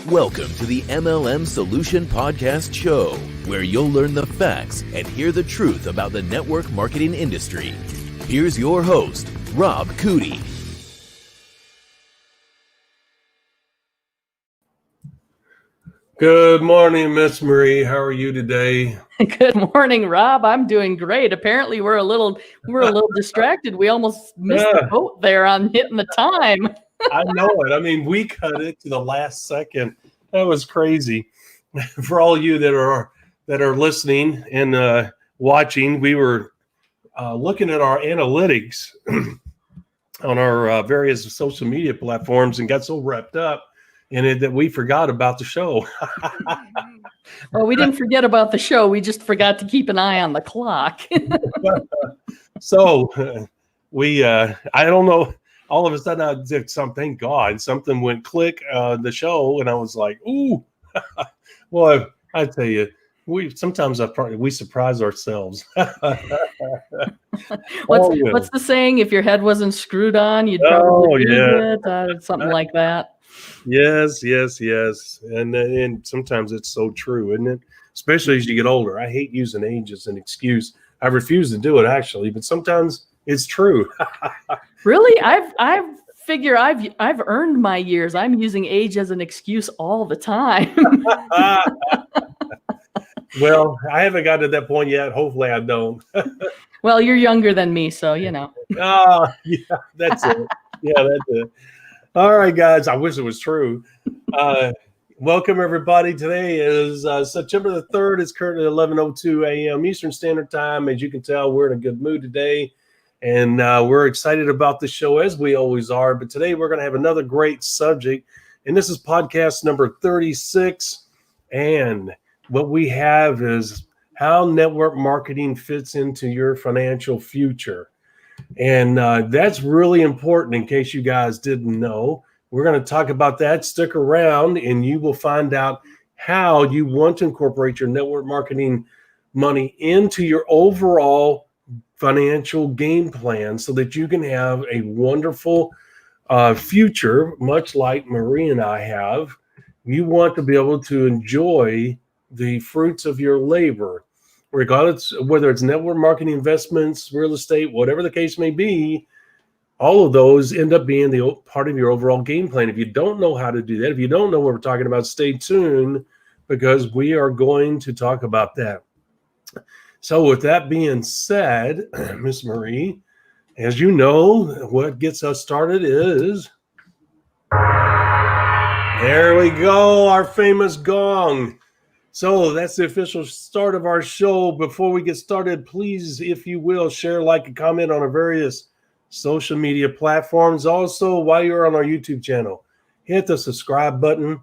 Welcome to the MLM Solution Podcast Show, where you'll learn the facts and hear the truth about the network marketing industry. Here's your host, Rob Cootie. Good morning, Miss Marie. How are you today? Good morning, Rob. I'm doing great. Apparently, we're a little distracted. We almost missed the boat there on hitting the time. I know it. I mean, we cut it to the last second. That was crazy. For all you that are listening and watching, we were looking at our analytics on our various social media platforms and got so wrapped up in it that we forgot about the show. Well, we didn't forget about the show. We just forgot to keep an eye on the clock. So I don't know. All of a sudden, I did something. God, something went click the show, and I was like, "Ooh!" Well, I tell you, we surprise ourselves. What's the saying? If your head wasn't screwed on, you'd probably lose it. Something like that. Yes, and sometimes it's so true, isn't it? Especially as you get older. I hate using age as an excuse. I refuse to do it actually, but sometimes it's true. Really, I figure I've earned my years. I'm using age as an excuse all the time. Well, I haven't got to that point yet. Hopefully, I don't. Well, you're younger than me, so you know. Oh, yeah, that's it. Yeah, that's it. All right, guys. I wish it was true. Welcome, everybody. Today is September the 3rd. It's currently 11:02 a.m. Eastern Standard Time. As you can tell, we're in a good mood today, and we're excited about the show, as we always are. But today, we're going to have another great subject, and this is podcast number 36. And what we have is how network marketing fits into your financial future. And that's really important in case you guys didn't know. We're going to talk about that. Stick around and you will find out how you want to incorporate your network marketing money into your overall financial game plan so that you can have a wonderful future, much like Marie and I have. You want to be able to enjoy the fruits of your labor, regardless whether it's network marketing, investments, real estate, whatever the case may be. All of those end up being the part of your overall game plan. If you don't know how to do that, if you don't know what we're talking about, stay tuned because we are going to talk about that. So with that being said, Miss Marie, as you know, what gets us started is, there we go, our famous gong. So that's the official start of our show. Before we get started, please, if you will, share, like, and comment on our various social media platforms. Also, while you're on our YouTube channel, hit the subscribe button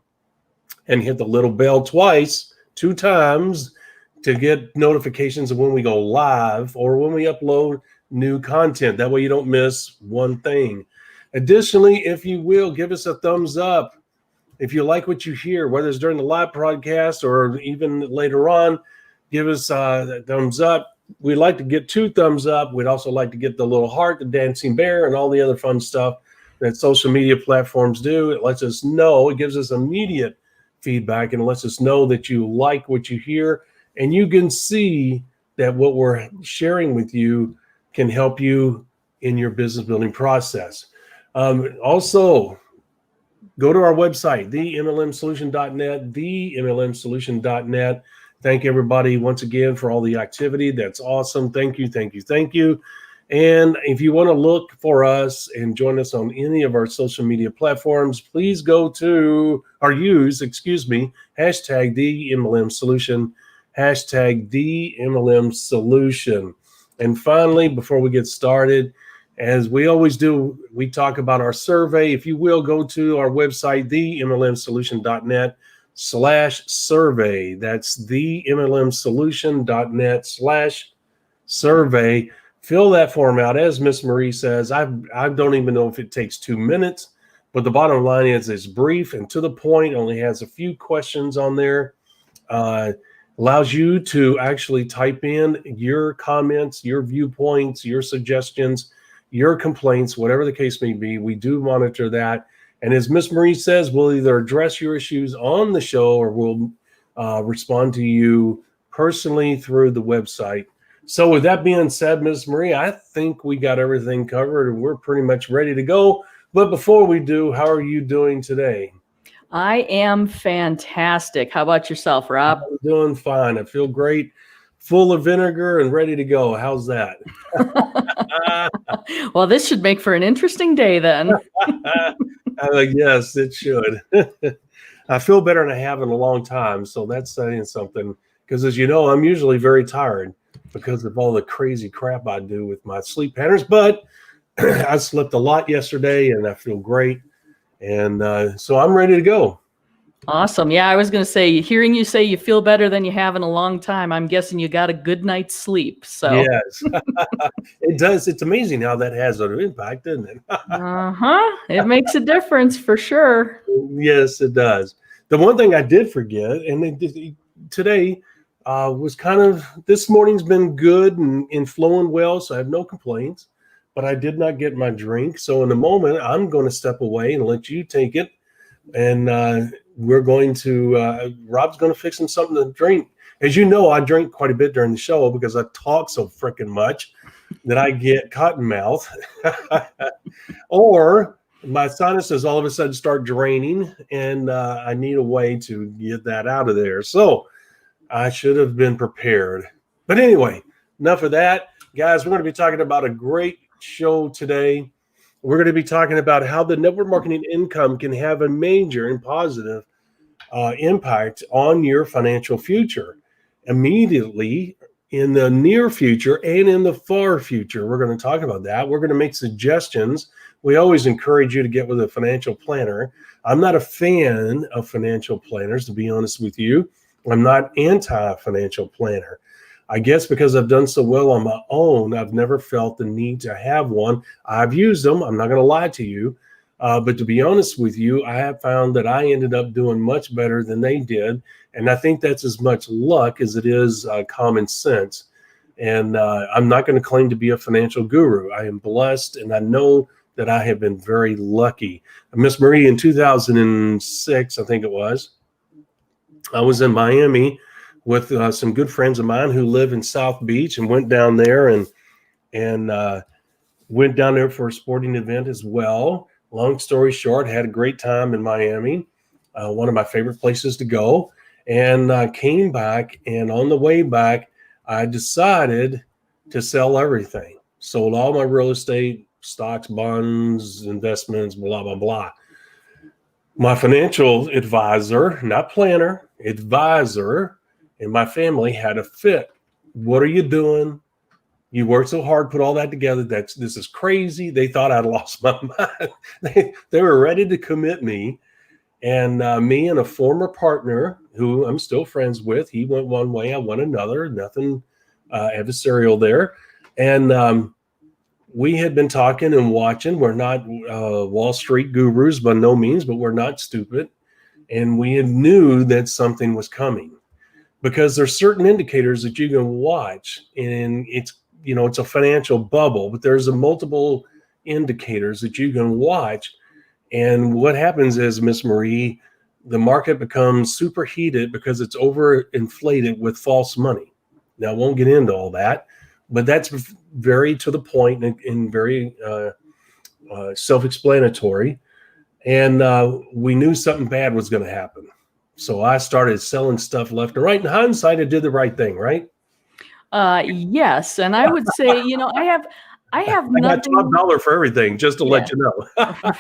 and hit the little bell two times to get notifications of when we go live or when we upload new content. That way you don't miss one thing. Additionally, if you will, give us a thumbs up. If you like what you hear, whether it's during the live broadcast or even later on, give us a thumbs up. We'd like to get 2 thumbs up. We'd also like to get the little heart, the dancing bear, and all the other fun stuff that social media platforms do. It lets us know. It gives us immediate feedback and lets us know that you like what you hear. And you can see that what we're sharing with you can help you in your business building process. Also, go to our website, themlmsolution.net, themlmsolution.net. Thank everybody once again for all the activity. That's awesome. Thank you. And if you want to look for us and join us on any of our social media platforms, please go to or use, hashtag #TheMLMSolution, hashtag #TheMLMSolution. And finally, before we get started, as we always do, we talk about our survey. If you will, go to our website, themlmsolution.net/survey. That's themlmsolution.net/survey. Fill that form out. As Miss Marie says, I don't even know if it takes 2 minutes, but the bottom line is it's brief and to the point, only has a few questions on there. Allows you to actually type in your comments, your viewpoints, your suggestions, your complaints, whatever the case may be. We do monitor that, And as Miss Marie says, we'll either address your issues on the show or we'll respond to you personally through the website. So with that being said, Miss Marie, I think we got everything covered and we're pretty much ready to go. But before we do, how are you doing today? I am fantastic. How about yourself, Rob? I'm doing fine. I feel great, full of vinegar and ready to go. How's that? Well, this should make for an interesting day then. Yes, it should. I feel better than I have in a long time. So that's saying something. Because as you know, I'm usually very tired because of all the crazy crap I do with my sleep patterns. But I slept a lot yesterday and I feel great. And so I'm ready to go. Awesome. Yeah, I was going to say, hearing you say you feel better than you have in a long time, I'm guessing you got a good night's sleep. So yes, it does. It's amazing how that has an impact, doesn't it? It makes a difference for sure. Yes, it does. The one thing I did forget, and today was kind of, this morning's been good and flowing well, so I have no complaints, but I did not get my drink. So in a moment, I'm going to step away and let you take it. And we're going to, Rob's going to fix him something to drink. As you know, I drink quite a bit during the show because I talk so freaking much that I get cotton mouth. Or my sinuses all of a sudden start draining and I need a way to get that out of there. So I should have been prepared. But anyway, enough of that. Guys, we're going to be talking about a great show today. We're going to be talking about how the network marketing income can have a major and positive impact on your financial future. Immediately in the near future and in the far future, we're going to talk about that. We're going to make suggestions. We always encourage you to get with a financial planner. I'm not a fan of financial planners, to be honest with you. I'm not anti-financial planner. I guess because I've done so well on my own, I've never felt the need to have one. I've used them. I'm not going to lie to you. But to be honest with you, I have found that I ended up doing much better than they did. And I think that's as much luck as it is common sense. And I'm not going to claim to be a financial guru. I am blessed, and I know that I have been very lucky. Miss Marie, in 2006, I think it was, I was in Miami with some good friends of mine who live in South Beach, and went down there and went down there for a sporting event as well. Long story short, had a great time in Miami, one of my favorite places to go, and came back. And on the way back, I decided to sell everything. Sold all my real estate, stocks, bonds, investments, blah, blah, blah. My financial advisor, not planner, advisor, and my family had a fit. What are you doing? You worked so hard, put all that together. This is crazy. They thought I'd lost my mind. They were ready to commit me. And me and a former partner who I'm still friends with, he went one way, I went another, nothing adversarial there. And we had been talking and watching. We're not Wall Street gurus by no means, but we're not stupid. And we knew that something was coming, because there's certain indicators that you can watch, and it's a financial bubble, but there's a multiple indicators that you can watch. And what happens is, Miss Marie, the market becomes superheated because it's overinflated with false money. Now, I won't get into all that, but that's very to the point and very self-explanatory. And we knew something bad was going to happen. So I started selling stuff left and right. In hindsight, I did the right thing, right? Yes, and I would say, I have I got nothing. top dollar for everything, just to let you know.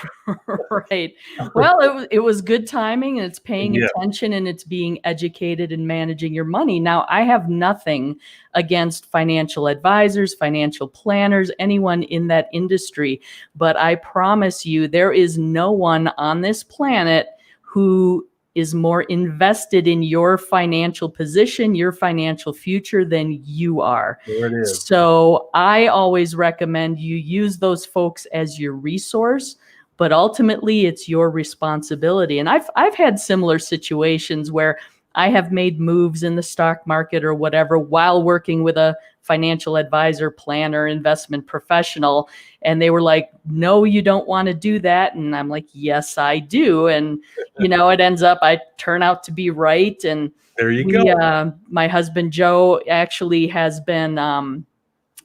Right. Well, it was good timing, and it's paying Yeah. attention, and it's being educated and managing your money. Now, I have nothing against financial advisors, financial planners, anyone in that industry, but I promise you, there is no one on this planet who is more invested in your financial position, your financial future than you are. There it is. So I always recommend you use those folks as your resource, but ultimately it's your responsibility. And I've had similar situations where I have made moves in the stock market or whatever while working with a financial advisor, planner, investment professional. And they were like, no, you don't want to do that. And I'm like, yes, I do. And, it ends up, I turn out to be right. And There you go. my husband, Joe, actually has been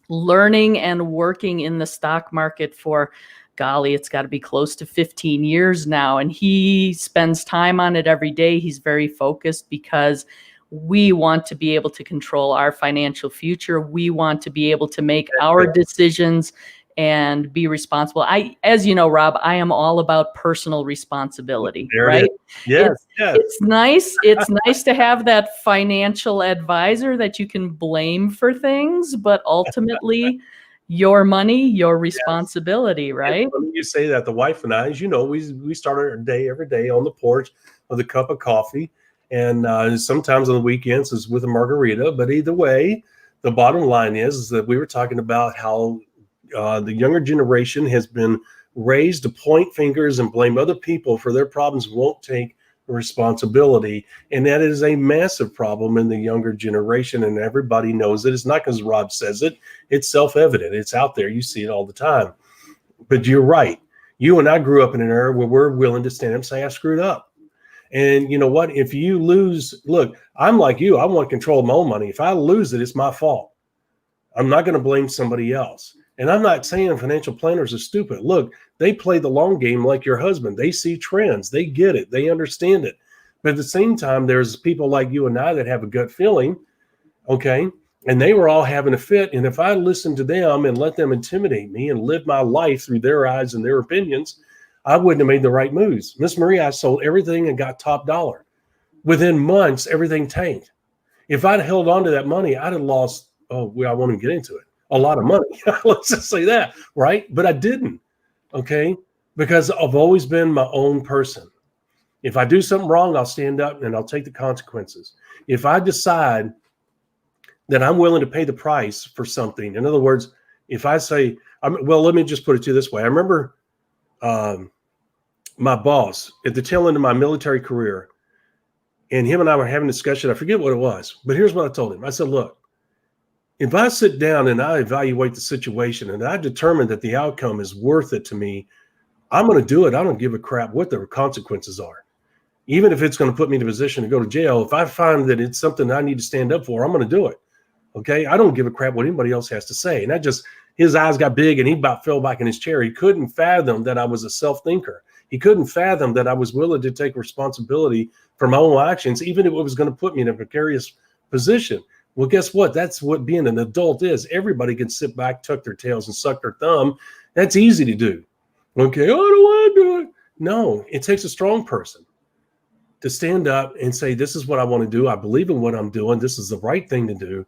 learning and working in the stock market for, golly, it's got to be close to 15 years now. And he spends time on it every day. He's very focused because we want to be able to control our financial future. We want to be able to make our decisions and be responsible. As you know, Rob, I am all about personal responsibility, There it right? is. Yes, It's nice. It's nice to have that financial advisor that you can blame for things, but ultimately your money, your responsibility, right? When you say that, the wife and I, as you know, we start our day every day on the porch with a cup of coffee, and sometimes on the weekends is with a margarita. But either way, the bottom line is that we were talking about how the younger generation has been raised to point fingers and blame other people for their problems, won't take responsibility. And that is a massive problem in the younger generation. And everybody knows it. It's not because Rob says it. It's self-evident. It's out there. You see it all the time. But you're right. You and I grew up in an era where we're willing to stand up and say, I screwed up. And you know what? If you lose, look, I'm like you. I want control of my own money. If I lose it, it's my fault. I'm not going to blame somebody else. And I'm not saying financial planners are stupid. Look, they play the long game like your husband. They see trends. They get it. They understand it. But at the same time, there's people like you and I that have a gut feeling, okay? And they were all having a fit. And if I listened to them and let them intimidate me and live my life through their eyes and their opinions, I wouldn't have made the right moves. Miss Marie, I sold everything and got top dollar. Within months, everything tanked. If I'd held on to that money, I'd have lost, I won't even get into it, a lot of money. Let's just say that, right? But I didn't, okay? Because I've always been my own person. If I do something wrong, I'll stand up and I'll take the consequences. If I decide that I'm willing to pay the price for something, in other words, if I say, let me just put it to you this way. I remember my boss at the tail end of my military career, and him and I were having a discussion. I forget what it was, but here's what I told him. I said, look, if I sit down and I evaluate the situation and I determine that the outcome is worth it to me, I'm going to do it. I don't give a crap what the consequences are. Even if it's going to put me in a position to go to jail, if I find that it's something I need to stand up for, I'm going to do it. Okay? I don't give a crap what anybody else has to say. And his eyes got big and he about fell back in his chair. He couldn't fathom that I was a self-thinker. He couldn't fathom that I was willing to take responsibility for my own actions, even if it was going to put me in a precarious position. Well, guess what? That's what being an adult is. Everybody can sit back, tuck their tails, and suck their thumb. That's easy to do. Okay, I don't want to do it. No, it takes a strong person to stand up and say, this is what I want to do. I believe in what I'm doing. This is the right thing to do,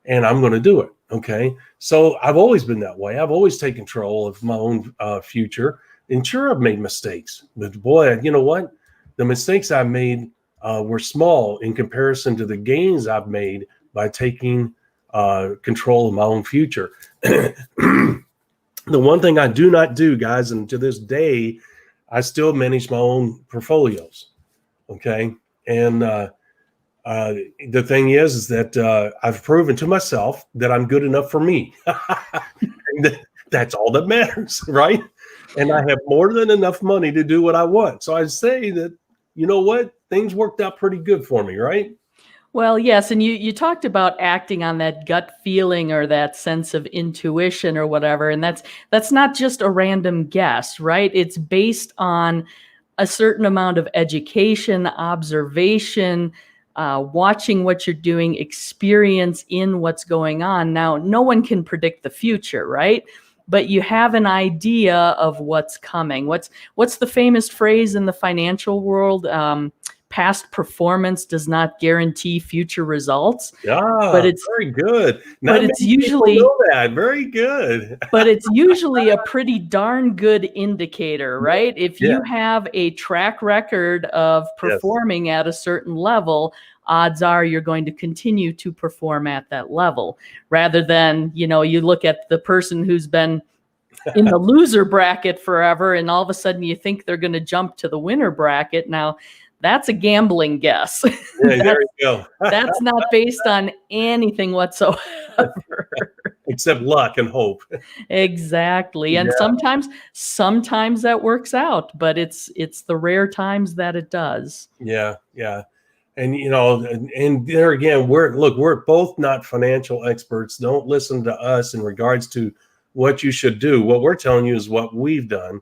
and I'm going to do it. Okay, so I've always been that way. I've always taken control of my own future. And sure, I've made mistakes. But boy, you know what? The mistakes I made were small in comparison to the gains I've made by taking control of my own future. The one thing I do not do, guys, and to this day, I still manage my own portfolios. Okay. And the thing is that I've proven to myself that I'm good enough for me. And that's all that matters, right? And I have more than enough money to do what I want. So I say that, you know what? Things worked out pretty good for me, right? Well, yes. And you talked about acting on that gut feeling or that sense of intuition or whatever. And that's not just a random guess, right? It's based on a certain amount of education, observation, watching what you're doing, experience in what's going on. Now, no one can predict the future, right? But you have an idea of what's coming. What's the famous phrase in the financial world? Past performance does not guarantee future results. Yeah, but it's very good. But it's usually know that. Very good. But it's usually a pretty darn good indicator, right? If you have a track record of performing at a certain level, odds are you're going to continue to perform at that level, rather than, you look at the person who's been in the loser bracket forever and all of a sudden you think they're going to jump to the winner bracket. Now, that's a gambling guess. Yeah, there you go. That's not based on anything whatsoever. Except luck and hope. Exactly. And Yeah. sometimes that works out, but it's the rare times that it does. Yeah. And and there again, we're both not financial experts. Don't listen to us in regards to what you should do. What we're telling you is what we've done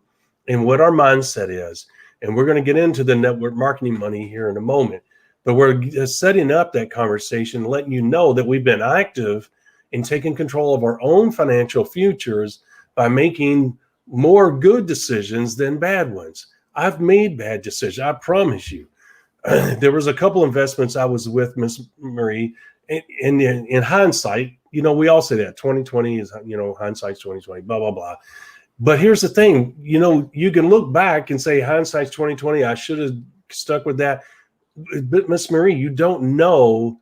and what our mindset is. And we're going to get into the network marketing money here in a moment. But we're just setting up that conversation, letting you know that we've been active in taking control of our own financial futures by making more good decisions than bad ones. I've made bad decisions, I promise you. There was a couple investments I was with, Miss Marie, and in hindsight, we all say that 2020 is, hindsight's 2020, blah, blah, blah. But here's the thing, you can look back and say hindsight's 2020. I should have stuck with that. But Miss Marie, you don't know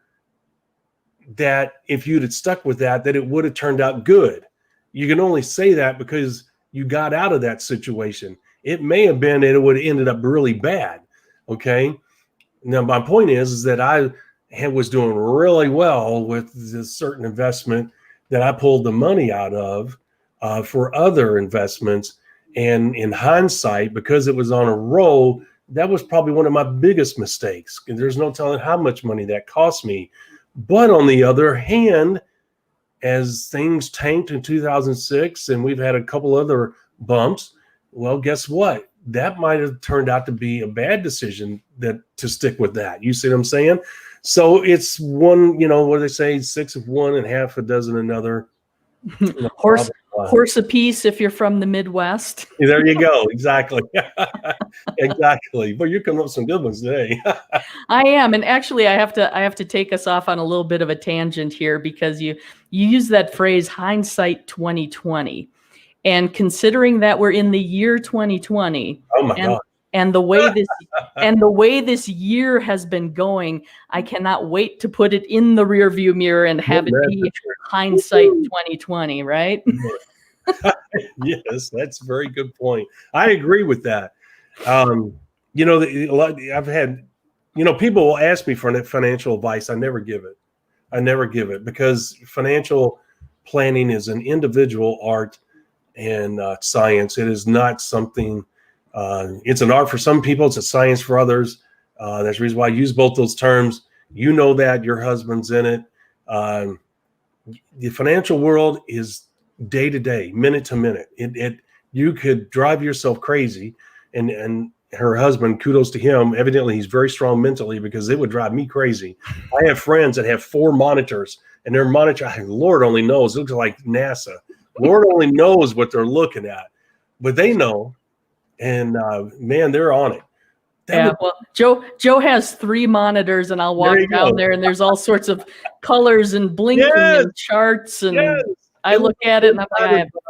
that if you'd have stuck with that it would have turned out good. You can only say that because you got out of that situation. It may have been that it would have ended up really bad. Okay. Now, my point is that I was doing really well with this certain investment that I pulled the money out of for other investments. And in hindsight, because it was on a roll, that was probably one of my biggest mistakes. And there's no telling how much money that cost me. But on the other hand, as things tanked in 2006 and we've had a couple other bumps, well, guess what? That might have turned out to be a bad decision to stick with that. You see what I'm saying? So it's one, what do they say? 6 of one and half a dozen another. Horse apiece if you're from the Midwest. There you go. Exactly. Exactly. But you're coming up with some good ones today. I am. And actually I have to take us off on a little bit of a tangent here, because you use that phrase hindsight 2020. And considering that we're in the year 2020, Oh my God. and the way this year has been going, I cannot wait to put it in the rearview mirror and have it be hindsight 2020, right? Yes, that's a very good point. I agree with that. I've had, people will ask me for financial advice. I never give it because financial planning is an individual art and science. It is not something, it's an art for some people, it's a science for others. That's the reason why I use both those terms. You know that your husband's in it. The financial world is day to day, minute to minute. You could drive yourself crazy, and her husband, kudos to him. Evidently, he's very strong mentally, because it would drive me crazy. I have friends that have 4 monitors, and their monitor, Lord only knows, it looks like NASA. Lord only knows what they're looking at, but they know, and man, they're on it. Well, Joe has 3 monitors, and I'll walk down there, and there's all sorts of colors and blinking and charts, and I look at it and I'm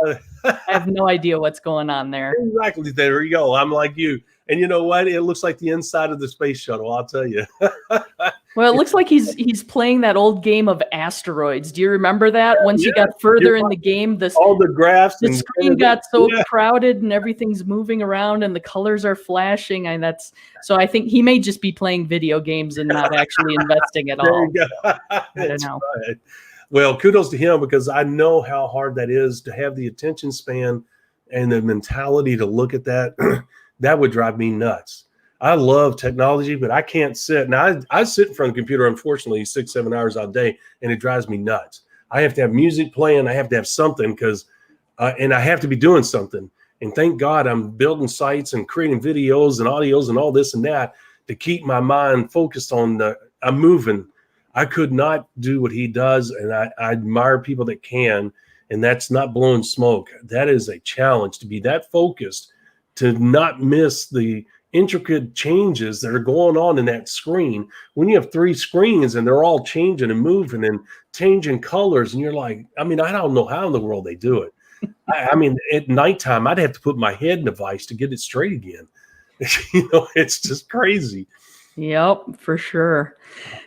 like, I have no idea what's going on there. Exactly. There you go. I'm like you. And you know what? It looks like the inside of the space shuttle, I'll tell you. Well, it looks like he's playing that old game of asteroids. Do you remember that? Once you got further in the game, all the graphs, the screen got so crowded and everything's moving around and the colors are flashing. And so I think he may just be playing video games and not actually investing at all. There you go. I don't know. Right. Well, kudos to him, because I know how hard that is to have the attention span and the mentality to look at that. That would drive me nuts. I love technology, but I can't sit. Now, I sit in front of the computer, unfortunately, 6-7 hours a day, and it drives me nuts. I have to have music playing. I have to have something and I have to be doing something. And thank God I'm building sites and creating videos and audios and all this and that to keep my mind focused on I'm moving. I could not do what he does, and I admire people that can, and that's not blowing smoke. That is a challenge to be that focused, to not miss the intricate changes that are going on in that screen. When you have 3 screens and they're all changing and moving and changing colors, and you're like, I don't know how in the world they do it. At nighttime, I'd have to put my head in a vice to get it straight again. It's just crazy. Yep, for sure.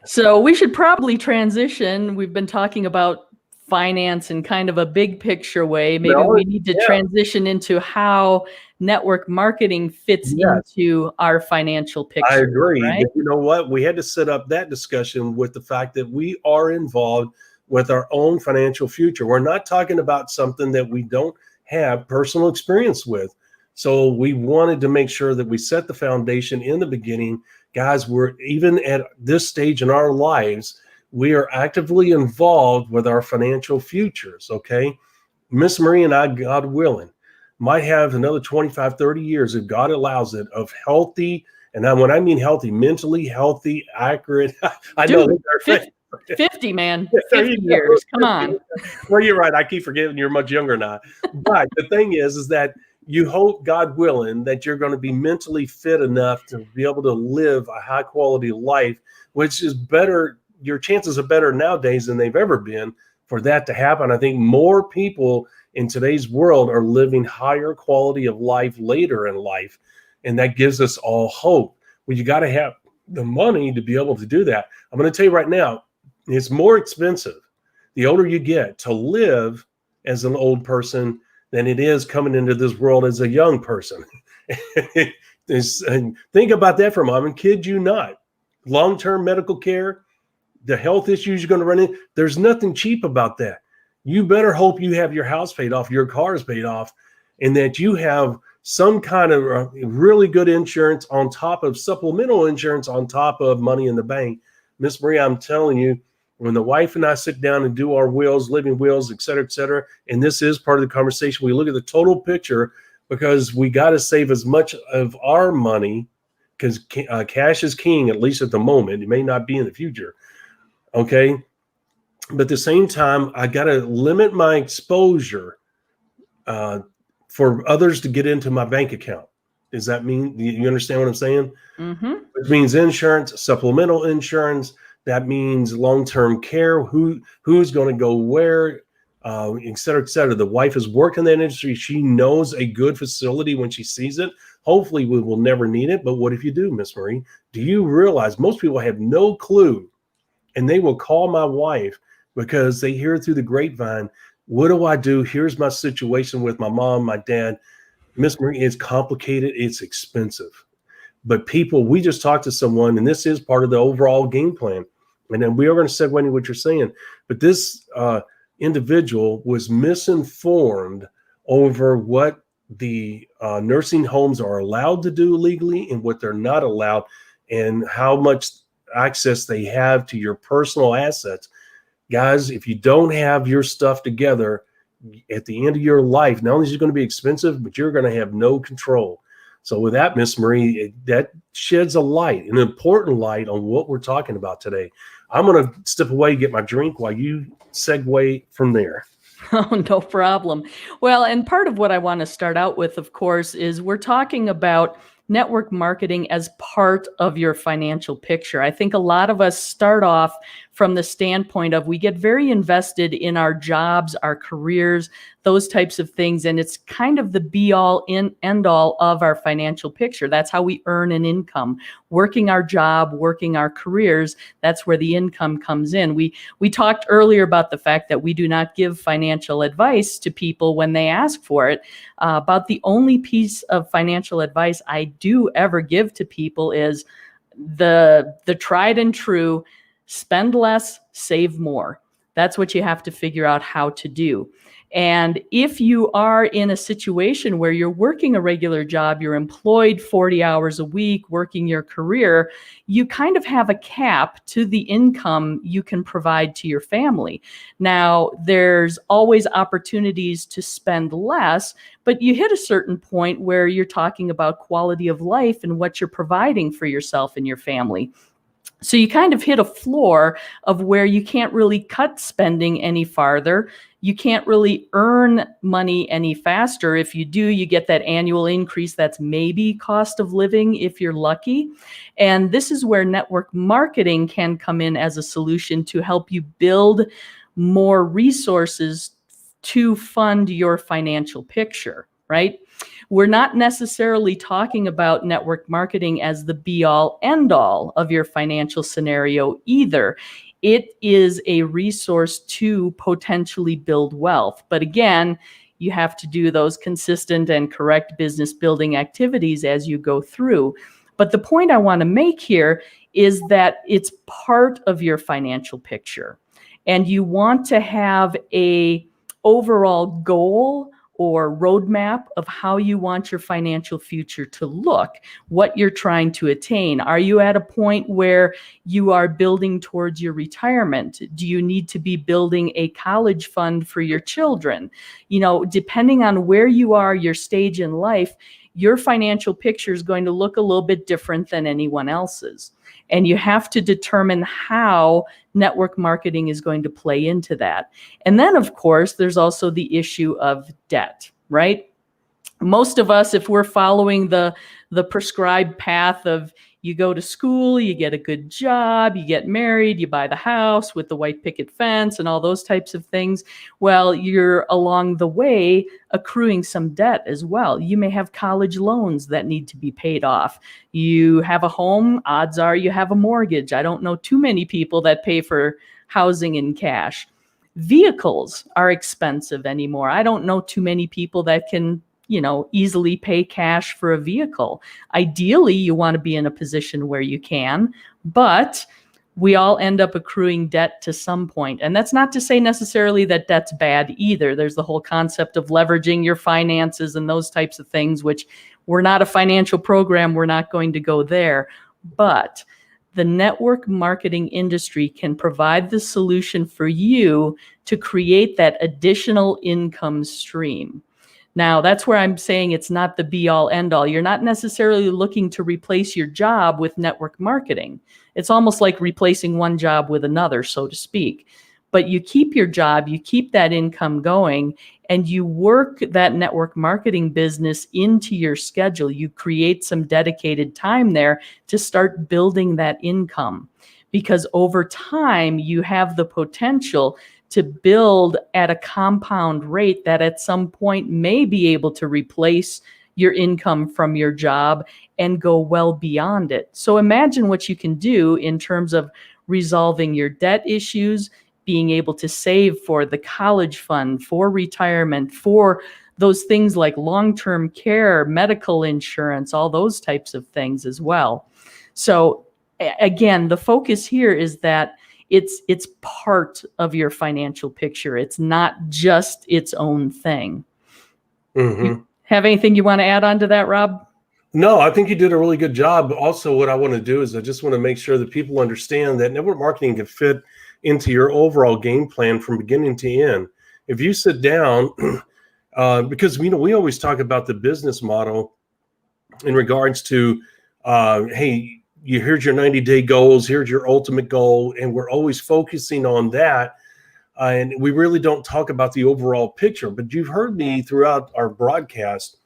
So we should probably transition. We've been talking about finance in kind of a big picture way. Maybe Well, we need to yeah, transition into how network marketing fits yes. into our financial I picture, agree. right? But you know what? We had to set up that discussion with the fact that we are involved with our own financial future. We're not talking about something that we don't have personal experience with. So we wanted to make sure that we set the foundation in the beginning. Guys, we're even at this stage in our lives, we are actively involved with our financial futures. Okay. Miss Marie and I, God willing, might have another 25, 30 years, if God allows it, of healthy, and when I mean healthy, mentally healthy, accurate. I know Dude, they're 50, man, there you 50 go. years. Come on. Well, you're right. I keep forgetting you're much younger now. But the thing is that you hope, God willing, that you're going to be mentally fit enough to be able to live a high quality life, which is better. Your chances are better nowadays than they've ever been for that to happen. I think more people in today's world are living higher quality of life later in life. And that gives us all hope. Well, you got to have the money to be able to do that. I'm going to tell you right now, it's more expensive the older you get to live as an old person than it is coming into this world as a young person. And think about that for a moment. Kid you not. Long-term medical care, the health issues you're going to run in, there's nothing cheap about that. You better hope you have your house paid off, your car's paid off, and that you have some kind of really good insurance on top of supplemental insurance on top of money in the bank. Miss Maria, I'm telling you, when the wife and I sit down and do our wills, living wills, et cetera, and this is part of the conversation, we look at the total picture because we got to save as much of our money because cash is king, at least at the moment. It may not be in the future. Okay. But at the same time, I got to limit my exposure for others to get into my bank account. Does that mean you understand what I'm saying? Mm-hmm. Which means insurance, supplemental insurance. That means long-term care. Who's going to go where, et cetera, et cetera. The wife has worked in that industry. She knows a good facility when she sees it. Hopefully, we will never need it. But what if you do, Miss Marie? Do you realize most people have no clue, and they will call my wife because they hear through the grapevine, what do I do? Here's my situation with my mom, my dad. Miss Marie, it's complicated. It's expensive. But people, we just talked to someone, and this is part of the overall game plan. And then we are going to segue into what you're saying. But this individual was misinformed over what the nursing homes are allowed to do legally and what they're not allowed, and how much access they have to your personal assets. Guys, if you don't have your stuff together at the end of your life, not only is it going to be expensive, but you're going to have no control. So with that, Miss Marie, that sheds a light, an important light on what we're talking about today. I'm going to step away and get my drink while you segue from there. Oh, no problem. Well, and part of what I want to start out with, of course, is we're talking about network marketing as part of your financial picture. I think a lot of us start off from the standpoint of we get very invested in our jobs, our careers, those types of things. And it's kind of the be all end all of our financial picture. That's how we earn an income. Working our job, working our careers, that's where the income comes in. We talked earlier about the fact that we do not give financial advice to people when they ask for it. About the only piece of financial advice I do ever give to people is the tried and true: spend less, save more. That's what you have to figure out how to do. And if you are in a situation where you're working a regular job, you're employed 40 hours a week, working your career, you kind of have a cap to the income you can provide to your family. Now, there's always opportunities to spend less, but you hit a certain point where you're talking about quality of life and what you're providing for yourself and your family. So you kind of hit a floor of where you can't really cut spending any farther. You can't really earn money any faster. If you do, you get that annual increase that's maybe cost of living if you're lucky. And this is where network marketing can come in as a solution to help you build more resources to fund your financial picture, right? We're not necessarily talking about network marketing as the be all end all of your financial scenario either. it is a resource to potentially build wealth. But again, you have to do those consistent and correct business building activities as you go through. But the point I want to make here is that it's part of your financial picture. And you want to have a overall goal or roadmap of how you want your financial future to look, what you're trying to attain. Are you at a point where you are building towards your retirement? Do you need to be building a college fund for your children? You know, depending on where you are, your stage in life, your financial picture is going to look a little bit different than anyone else's. And you have to determine how network marketing is going to play into that. And then, of course, there's also the issue of debt, right? Most of us, if we're following the prescribed path of you go to school, you get a good job, you get married, you buy the house with the white picket fence and all those types of things, well, you're along the way accruing some debt as well. You may have college loans that need to be paid off. You have a home, odds are you have a mortgage. I don't know too many people that pay for housing in cash. Vehicles are expensive anymore. I don't know too many people that can easily pay cash for a vehicle. Ideally, you want to be in a position where you can, but we all end up accruing debt to some point. And that's not to say necessarily that debt's bad either. There's the whole concept of leveraging your finances and those types of things, which we're not a financial program. We're not going to go there. But the network marketing industry can provide the solution for you to create that additional income stream. Now, that's where I'm saying it's not the be-all, end-all. You're not necessarily looking to replace your job with network marketing. It's almost like replacing one job with another, so to speak. But you keep your job, you keep that income going, and you work that network marketing business into your schedule. You create some dedicated time there to start building that income. Because over time, you have the potential to build at a compound rate that at some point may be able to replace your income from your job and go well beyond it. So imagine what you can do in terms of resolving your debt issues, being able to save for the college fund, for retirement, for those things like long-term care, medical insurance, all those types of things as well. So again, the focus here is that it's part of your financial picture. It's not just its own thing. Mm-hmm. You have anything you want to add on to that, Rob? No, I think you did a really good job. Also, what I want to do is I just want to make sure that people understand that network marketing can fit into your overall game plan from beginning to end. If you sit down, because we always talk about the business model in regards to, hey, here's your 90-day goals, here's your ultimate goal, and we're always focusing on that. And we really don't talk about the overall picture. But you've heard me throughout our broadcast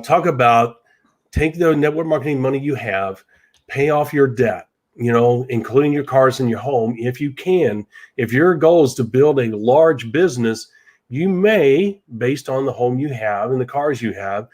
talk about take the network marketing money you have, pay off your debt, including your cars and your home if you can. If your goal is to build a large business, you may, based on the home you have and the cars you have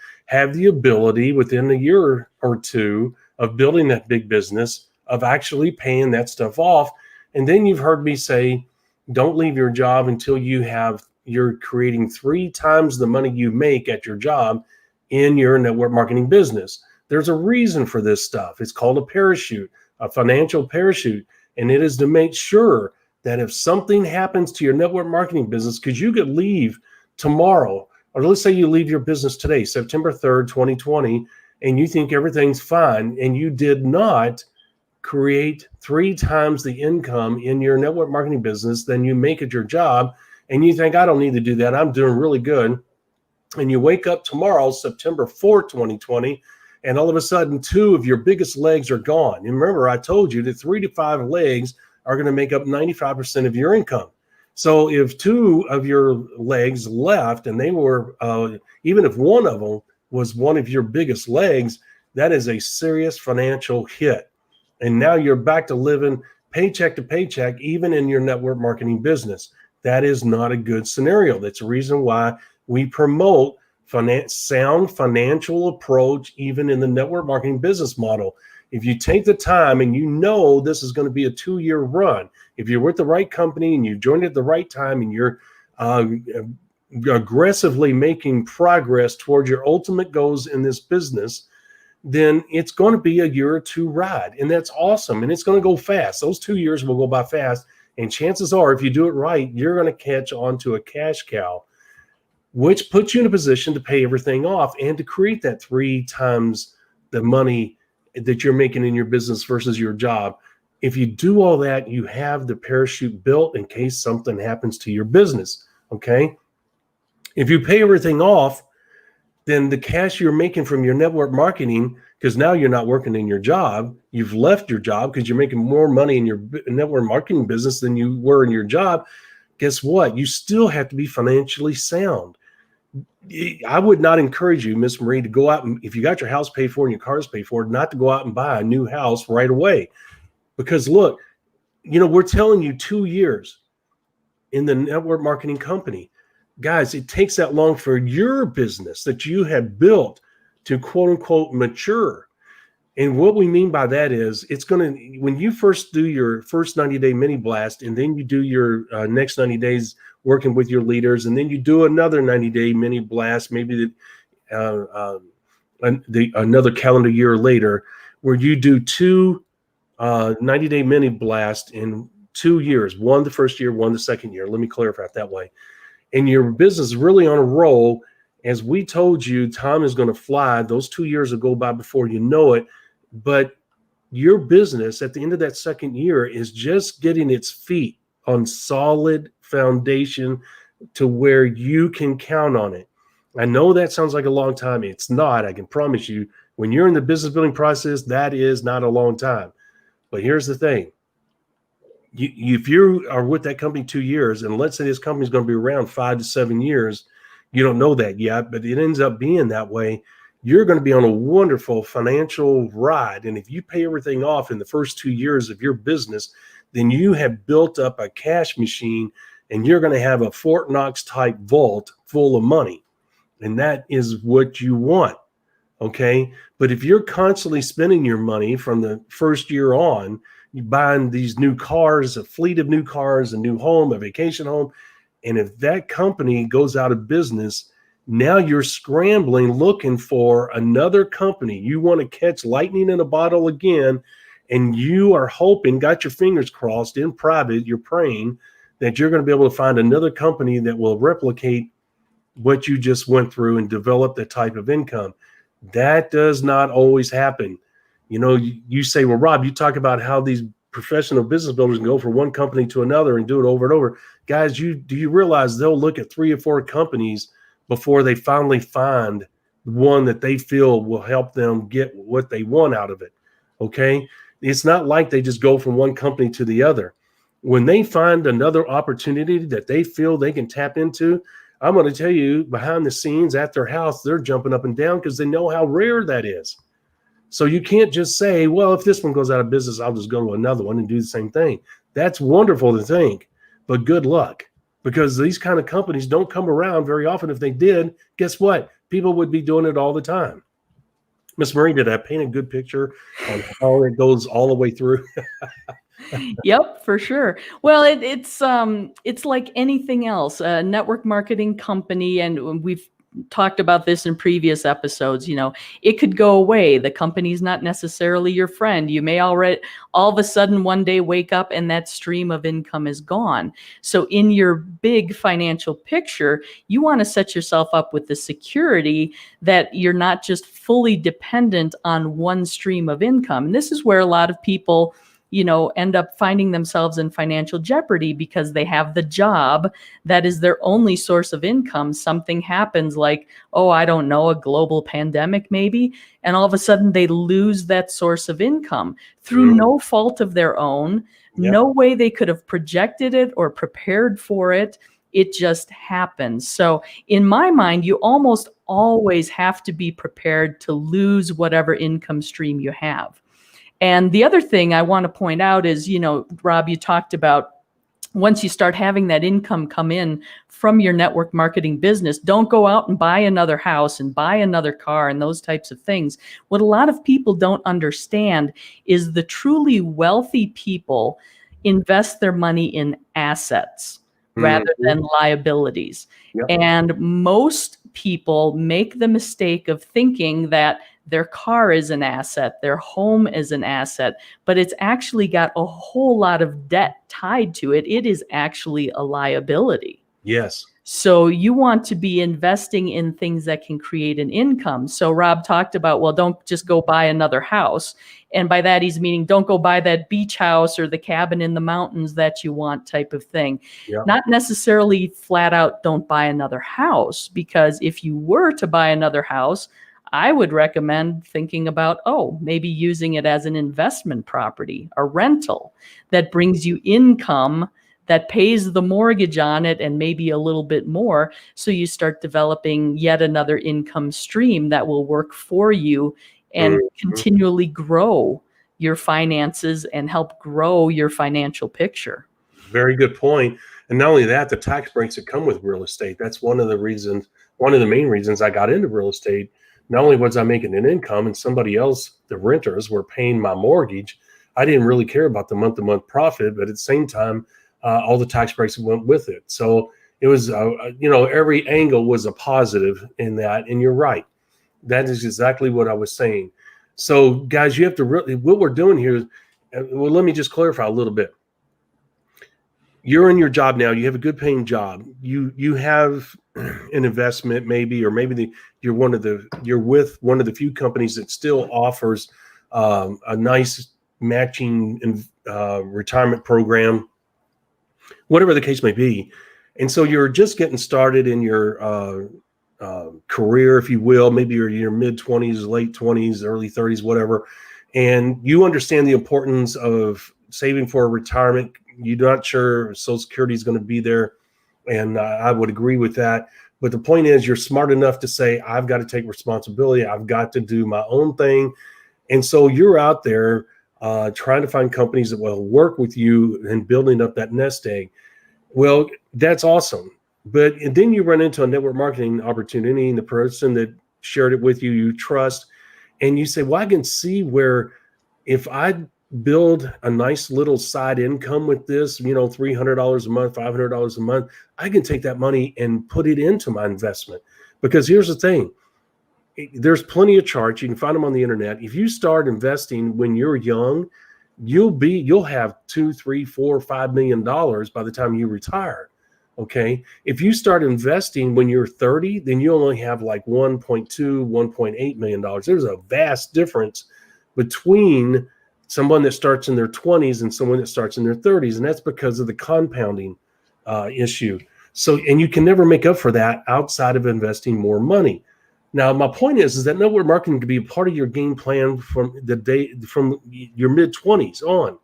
the ability within a year or two of building that big business, of actually paying that stuff off. And then you've heard me say, don't leave your job until you're creating 3 times the money you make at your job in your network marketing business. There's a reason for this stuff. It's called a parachute, a financial parachute. And it is to make sure that if something happens to your network marketing business, because you could leave tomorrow, or let's say you leave your business today, September 3rd, 2020, and you think everything's fine, and you did not create 3 times the income in your network marketing business than you make at your job, and you think, I don't need to do that, I'm doing really good. And you wake up tomorrow, September 4th, 2020, and all of a sudden 2 of your biggest legs are gone. And remember, I told you that 3 to 5 legs are going to make up 95% of your income. So if 2 of your legs left, and they were, even if one of them was one of your biggest legs, that is a serious financial hit. And now you're back to living paycheck to paycheck, even in your network marketing business. That is not a good scenario. That's the reason why we promote sound financial approach, even in the network marketing business model. If you take the time and you know this is going to be a 2-year run, if you're with the right company and you joined at the right time and you're aggressively making progress towards your ultimate goals in this business, then it's going to be a year or two ride. And that's awesome. And it's going to go fast. Those 2 years will go by fast. And chances are, if you do it right, you're going to catch on to a cash cow, which puts you in a position to pay everything off and to create that 3 times the money that you're making in your business versus your job. If you do all that, you have the parachute built in case something happens to your business. Okay. If you pay everything off, then the cash you're making from your network marketing, because now you're not working in your job, you've left your job because you're making more money in your network marketing business than you were in your job. Guess what? You still have to be financially sound. I would not encourage you, Miss Marie, to go out and, if you got your house paid for and your car's paid for, not to go out and buy a new house right away. Because look, we're telling you 2 years in the network marketing company. Guys, it takes that long for your business that you have built to quote unquote mature. And what we mean by that is it's going to, when you first do your first 90-day mini blast, and then you do your next 90 days working with your leaders, and then you do another 90-day mini blast, maybe another calendar year later, where you do 2 90-day mini blast in 2 years, one the first year, one the second year. Let me clarify it that way. And your business is really on a roll. As we told you, time is going to fly. Those 2 years will go by before you know it. But your business at the end of that second year is just getting its feet on solid foundation to where you can count on it. I know that sounds like a long time. It's not. I can promise you, when you're in the business building process, that is not a long time. But here's the thing. If you are with that company 2 years, and let's say this company is going to be around 5 to 7 years, you don't know that yet, but it ends up being that way. You're going to be on a wonderful financial ride. And if you pay everything off in the first 2 years of your business, then you have built up a cash machine, and you're going to have a Fort Knox type vault full of money. And that is what you want. Okay. But if you're constantly spending your money from the first year on, you buying these new cars, a fleet of new cars, a new home, a vacation home. And if that company goes out of business, now you're scrambling, looking for another company. You want to catch lightning in a bottle again. And you are hoping, got your fingers crossed in private, you're praying that you're going to be able to find another company that will replicate what you just went through and develop the type of income. That does not always happen. You say, well, Rob, you talk about how these professional business builders can go from one company to another and do it over and over. Guys, do you realize they'll look at 3 or 4 companies before they finally find one that they feel will help them get what they want out of it? Okay. It's not like they just go from one company to the other. When they find another opportunity that they feel they can tap into, I'm going to tell you, behind the scenes at their house, they're jumping up and down because they know how rare that is. So you can't just say, well, if this one goes out of business, I'll just go to another one and do the same thing. That's wonderful to think, but good luck, because these kind of companies don't come around very often. If they did, guess what? People would be doing it all the time. Miss Marie, did I paint a good picture on how it goes all the way through? Yep, for sure. Well, it's like anything else, a network marketing company, and we've talked about this in previous episodes. It could go away. The company's not necessarily your friend. You may all of a sudden one day wake up and that stream of income is gone. So in your big financial picture, you want to set yourself up with the security that you're not just fully dependent on one stream of income. And this is where a lot of people end up finding themselves in financial jeopardy because they have the job that is their only source of income. Something happens like, I don't know, a global pandemic maybe, and all of a sudden they lose that source of income through no fault of their own. Yep. No way they could have projected it or prepared for it. It just happens. So in my mind, you almost always have to be prepared to lose whatever income stream you have. And the other thing I want to point out is, Rob, you talked about once you start having that income come in from your network marketing business, don't go out and buy another house and buy another car and those types of things. What a lot of people don't understand is the truly wealthy people invest their money in assets rather than liabilities. Yep. And most people make the mistake of thinking that their car is an asset, their home is an asset, but it's actually got a whole lot of debt tied to it. It is actually a liability. Yes. So you want to be investing in things that can create an income. So Rob talked about, well, don't just go buy another house. And by that, he's meaning don't go buy that beach house or the cabin in the mountains that you want type of thing. Yep. Not necessarily flat out don't buy another house, because if you were to buy another house, I would recommend thinking about, maybe using it as an investment property, a rental that brings you income that pays the mortgage on it and maybe a little bit more. So you start developing yet another income stream that will work for you and continually grow your finances and help grow your financial picture. Very good point. And not only that, the tax breaks that come with real estate. That's one of the main reasons I got into real estate. Not only was I making an income and somebody else, the renters, were paying my mortgage, I didn't really care about the month-to-month profit, but at the same time, all the tax breaks went with it. So it was, every angle was a positive in that. And you're right. That is exactly what I was saying. So guys, you have to really, what we're doing here is, well, let me just clarify a little bit. You're in your job now. You have a good paying job. You have an investment maybe, or maybe you're with one of the few companies that still offers a nice matching retirement program, whatever the case may be. And so you're just getting started in your career, if you will. Maybe you're in your mid-20s, late 20s, early 30s, whatever. And you understand the importance of saving for a retirement. You're not sure Social Security is going to be there. And I would agree with that. But the point is, you're smart enough to say, I've got to take responsibility. I've got to do my own thing. And so you're out there trying to find companies that will work with you in building up that nest egg. Well, that's awesome. But then you run into a network marketing opportunity, and the person that shared it with you, you trust, and you say, well, I can see where if I build a nice little side income with this, $300 a month, $500 a month, I can take that money and put it into my investment. Because here's the thing. There's plenty of charts. You can find them on the internet. If you start investing when you're young, you'll have $2, $3, $4, $5 million by the time you retire. Okay. If you start investing when you're 30, then you only have like $1.2, $1.8 million. There's a vast difference between someone that starts in their 20s and someone that starts in their 30s. And that's because of the compounding issue. So, and you can never make up for that outside of investing more money. Now, my point is that network marketing can be a part of your game plan from your mid-20s on,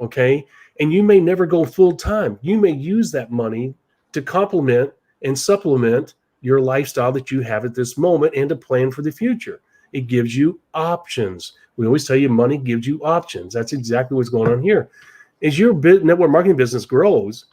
okay? And you may never go full-time. You may use that money to complement and supplement your lifestyle that you have at this moment and to plan for the future. It gives you options. We always tell you money gives you options. That's exactly what's going on here. As your network marketing business grows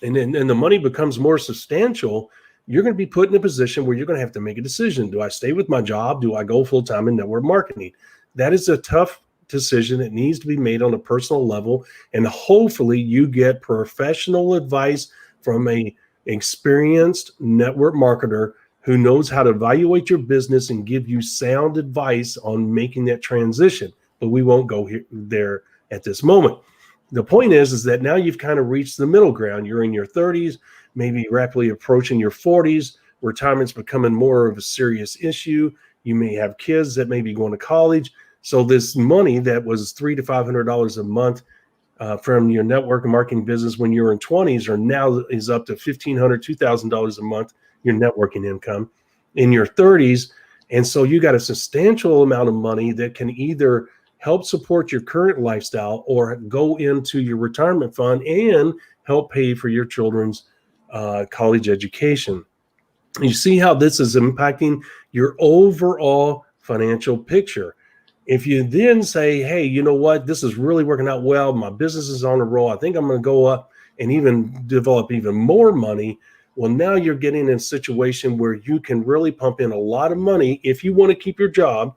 and the money becomes more substantial, you're going to be put in a position where you're going to have to make a decision. Do I stay with my job? Do I go full-time in network marketing? That is a tough decision. It needs to be made on a personal level. And hopefully you get professional advice from an experienced network marketer who knows how to evaluate your business and give you sound advice on making that transition. But we won't go there at this moment. The point is that now you've kind of reached the middle ground. You're in your 30s, maybe rapidly approaching your 40s. Retirement's becoming more of a serious issue. You may have kids that may be going to college. So this money that was $300 to $500 a month from your network marketing business when you were in 20s or now is up to $1,500, $2,000 a month, your networking income in your 30s. And so you got a substantial amount of money that can either help support your current lifestyle or go into your retirement fund and help pay for your children's college education. You see how this is impacting your overall financial picture. If you then say, hey, you know what, this is really working out well. My business is on a roll. I think I'm going to go up and even develop even more money. Well, now you're getting in a situation where you can really pump in a lot of money if you want to keep your job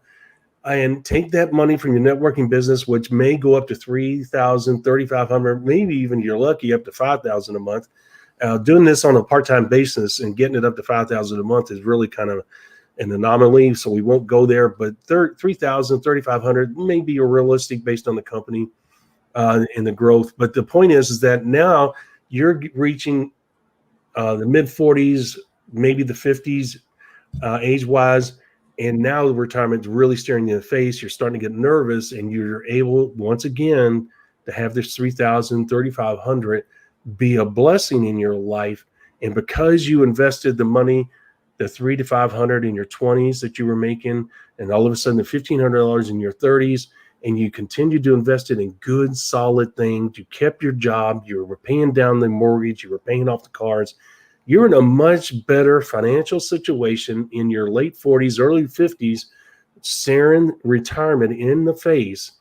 and take that money from your networking business, which may go up to $3,000, $3,500, maybe even you're lucky up to $5,000 a month. Doing this on a part-time basis and getting it up to $5,000 a month is really kind of an anomaly, so we won't go there. But $3,000, $3,500 may be realistic based on the company and the growth. But the point is that now you're reaching the mid 40s, maybe the 50s, age-wise, and now the retirement's really staring you in the face. You're starting to get nervous, and you're able once again to have this 3,000, 3,500 be a blessing in your life. And because you invested the money, the 300 to 500 in your 20s that you were making, and all of a sudden the $1,500 in your 30s, and you continued to invest it in good, solid things. You kept your job. You were paying down the mortgage. You were paying off the cars. You're in a much better financial situation in your late 40s, early 50s, staring retirement in the face.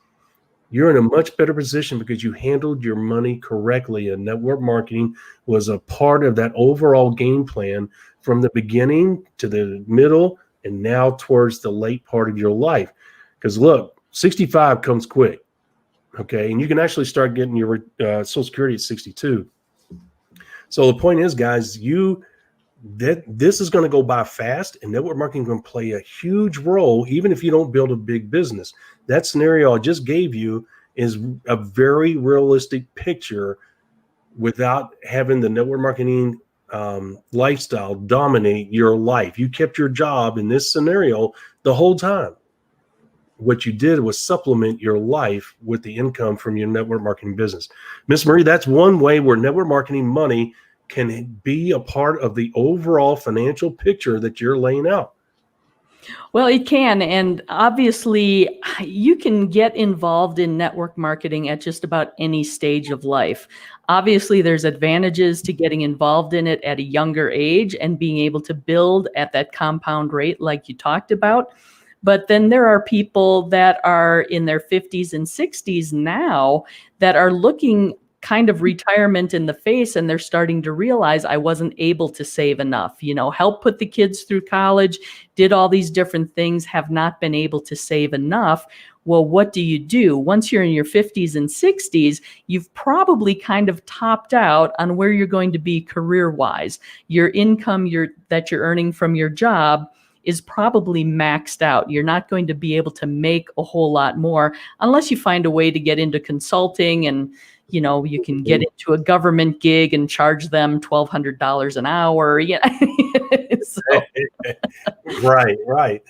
You're in a much better position because you handled your money correctly, and network marketing was a part of that overall game plan from the beginning to the middle and now towards the late part of your life. Because look, 65 comes quick, okay? And you can actually start getting your Social Security at 62. So the point is, guys, this is going to go by fast, and network marketing is going to play a huge role, even if you don't build a big business. That scenario I just gave you is a very realistic picture without having the network marketing lifestyle dominate your life. You kept your job in this scenario the whole time. What you did was supplement your life with the income from your network marketing business. Miss Marie, that's one way where network marketing money can be a part of the overall financial picture that you're laying out. Well, it can. And obviously, you can get involved in network marketing at just about any stage of life. Obviously, there's advantages to getting involved in it at a younger age and being able to build at that compound rate like you talked about. But then there are people that are in their 50s and 60s now that are looking kind of retirement in the face, and they're starting to realize I wasn't able to save enough, help put the kids through college, did all these different things, have not been able to save enough. Well, what do you do? Once you're in your 50s and 60s, you've probably kind of topped out on where you're going to be career-wise. Your income that you're earning from your job is probably maxed out. You're not going to be able to make a whole lot more unless you find a way to get into consulting, and you can get into a government gig and charge them $1,200 an hour. Yeah. So, Right.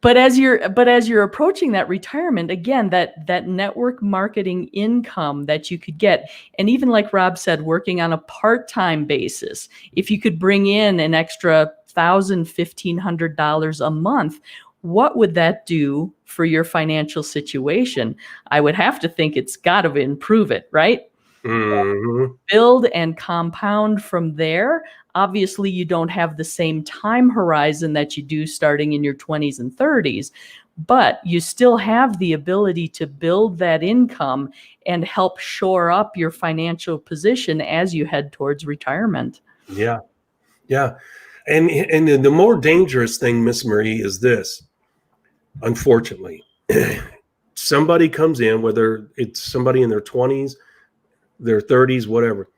But as you're approaching that retirement, again, that network marketing income that you could get, and even like Rob said, working on a part-time basis, if you could bring in an extra $1,000, $1,500 a month, what would that do for your financial situation? I would have to think it's got to improve it, right? Mm-hmm. Build and compound from there. Obviously, you don't have the same time horizon that you do starting in your 20s and 30s, but you still have the ability to build that income and help shore up your financial position as you head towards retirement. Yeah. And the more dangerous thing, Miss Marie, is this. Unfortunately, somebody comes in, whether it's somebody in their 20s, their 30s, whatever.